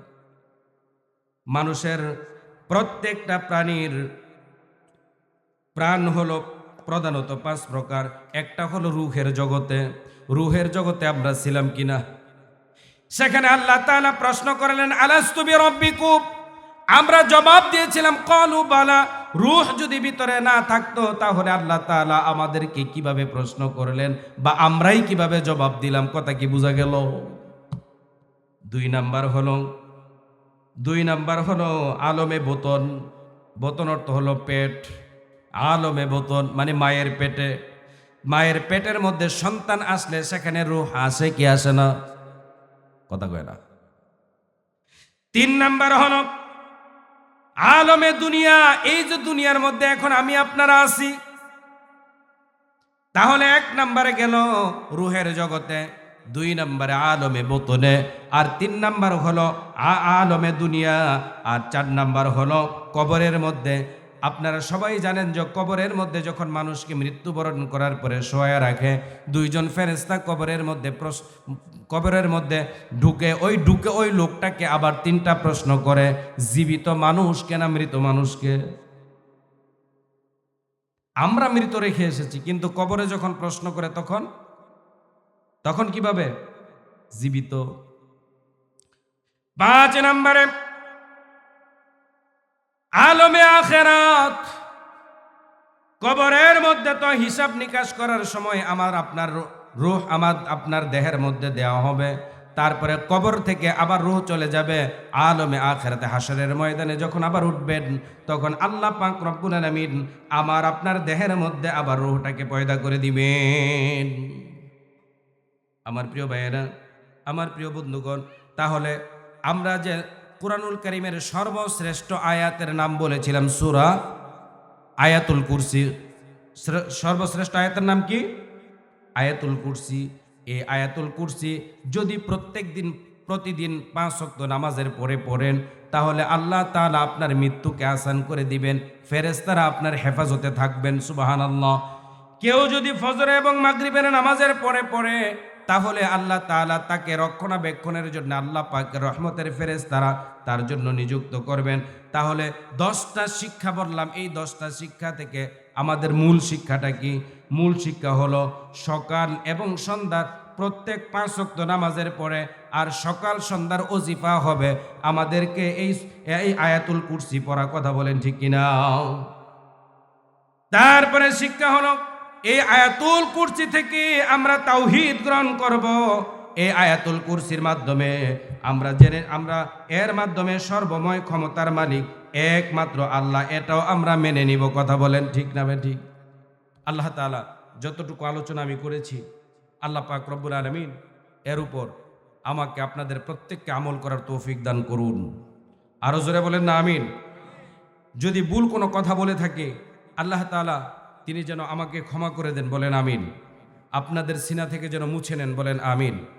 মানুষের প্রত্যেকটা প্রাণীর প্রাণ হলো প্রধানত 5 প্রকার। একটা হলো রুহের জগতে আমরা ছিলাম কিনা? সেখানে আল্লাহ তাআলা প্রশ্ন করলেন, আলাস্তু বিরাব্বিকুম? আমরা জবাব দিয়েছিলাম ক্বালু বালা। রূহ যদি ভিতরে না থাকতো তাহলে আল্লাহ তাআলা আমাদেরকে কিভাবে প্রশ্ন করলেন, বা আমরাই কিভাবে জবাব দিলাম? কথা কি বোঝা গেল? 2 নাম্বার হলো আলমে বতন। বতন অর্থ হলো পেট। আলমে বতন মানে মায়ের পেটের মধ্যে সন্তান আসলে সেখানে রূহ আসে কি আসে না? কথা কয় না। 3 নাম্বার হলো আলমে দুনিয়া। এই যে দুনিয়ার মধ্যে এখন আমি আপনারা আছি, তাহলে 1 নাম্বারে গেল রুহের জগতে, 2 নাম্বারে আলমে বতনে, আর 3 নাম্বার হলো আলমে দুনিয়া, আর 4 নাম্বার হলো কবরের মধ্যে। আপনারা সবাই জানেন যে কবরের মধ্যে যখন মানুষকে মৃত্যুবরণ করার পরে শোয়া রাখে, 2 জন ফেরেশতা কবরের মধ্যে ঢুকে ওই লোকটাকে আবার 3টা প্রশ্ন করে, জীবিত মানুষকে না মৃত মানুষকে? আমরা মৃত রেখে এসেছি, কিন্তু কবরে যখন প্রশ্ন করে তখন কিভাবে? জীবিত। 5 নম্বরে আলমে আখিরাত। কবরের মধ্যে তো হিসাব নিকাশ করার সময় আপনার রূহ আপনার দেহের মধ্যে দেওয়া হবে, তারপরে কবর থেকে আবার রূহ চলে যাবে আলমে আখিরাতে। হাসরের ময়দানে যখন আবার উঠবেন, তখন আল্লাহ পাক রব্বুল আলামিন আপনার দেহের মধ্যে আবার রূহটাকে পয়দা করে দিবেন। আমার প্রিয় ভাইয়েরা, আমার প্রিয় বন্ধুগণ, তাহলে আমরা যে কুরআনুল কারীমের সর্বশ্রেষ্ঠ আয়াতের নাম বলেছিলাম সূরা আয়াতুল কুরসি, সর্বশ্রেষ্ঠ আয়াতের নাম কি? আয়াতুল কুরসি। এই আয়াতুল কুরসি যদি প্রতিদিন 5 ওয়াক্ত নামাজের পরে পড়েন, তাহলে আল্লাহ তাআলা আপনার মৃত্যুকে আসান করে দিবেন, ফেরেশতারা আপনার হেফাজতে থাকবেন। সুবহানাল্লাহ। কেউ যদি ফজর এবং মাগরিবের নামাজের পরে পড়ে, তাহলে আল্লাহ তাআলা তাকে রক্ষণাবেক্ষণের জন্য আল্লাহ পাকের রহমতের ফেরেশতারা তার জন্য নিযুক্ত করবেন। তাহলে 10টা শিক্ষা বললাম, এই 10টা শিক্ষা থেকে আমাদের মূল শিক্ষাটা কি? মূল শিক্ষা হলো সকাল এবং সন্ধ্যার প্রত্যেক 5 ওয়াক্ত নামাজের পরে আর সকাল সন্ধ্যার ওজিফা হবে আমাদেরকে এই আয়াতুল কুরসি পড়া। কথা বলেন ঠিক কিনা? তারপরে শিক্ষা হলো এই আয়াতুল কুরসি থেকে আমরা তাওহীদ গ্রহণ করব। এই আয়াতুল কুরসির মাধ্যমে আমরা এর মাধ্যমে সর্বময় ক্ষমতার মালিক একমাত্র আল্লাহ, এটাও আমরা মেনে নিব। কথা বলেন ঠিক না ঠিক? আল্লাহ তাআলা যতটুকু আলোচনা আমি করেছি, আল্লাহ পাক রব্বুল আলামিন এর উপর আমাকে আপনাদের প্রত্যেককে আমল করার তৌফিক দান করুন। আরো জোরে বলেন না আমিন। যদি ভুল কোনো কথা বলে থাকে, আল্লাহ তাআলা তিনি যেন আমাকে ক্ষমা করে দেন, বলেন আমিন। আপনাদের সিনা থেকে যেন মুছে নেন, বলেন আমিন।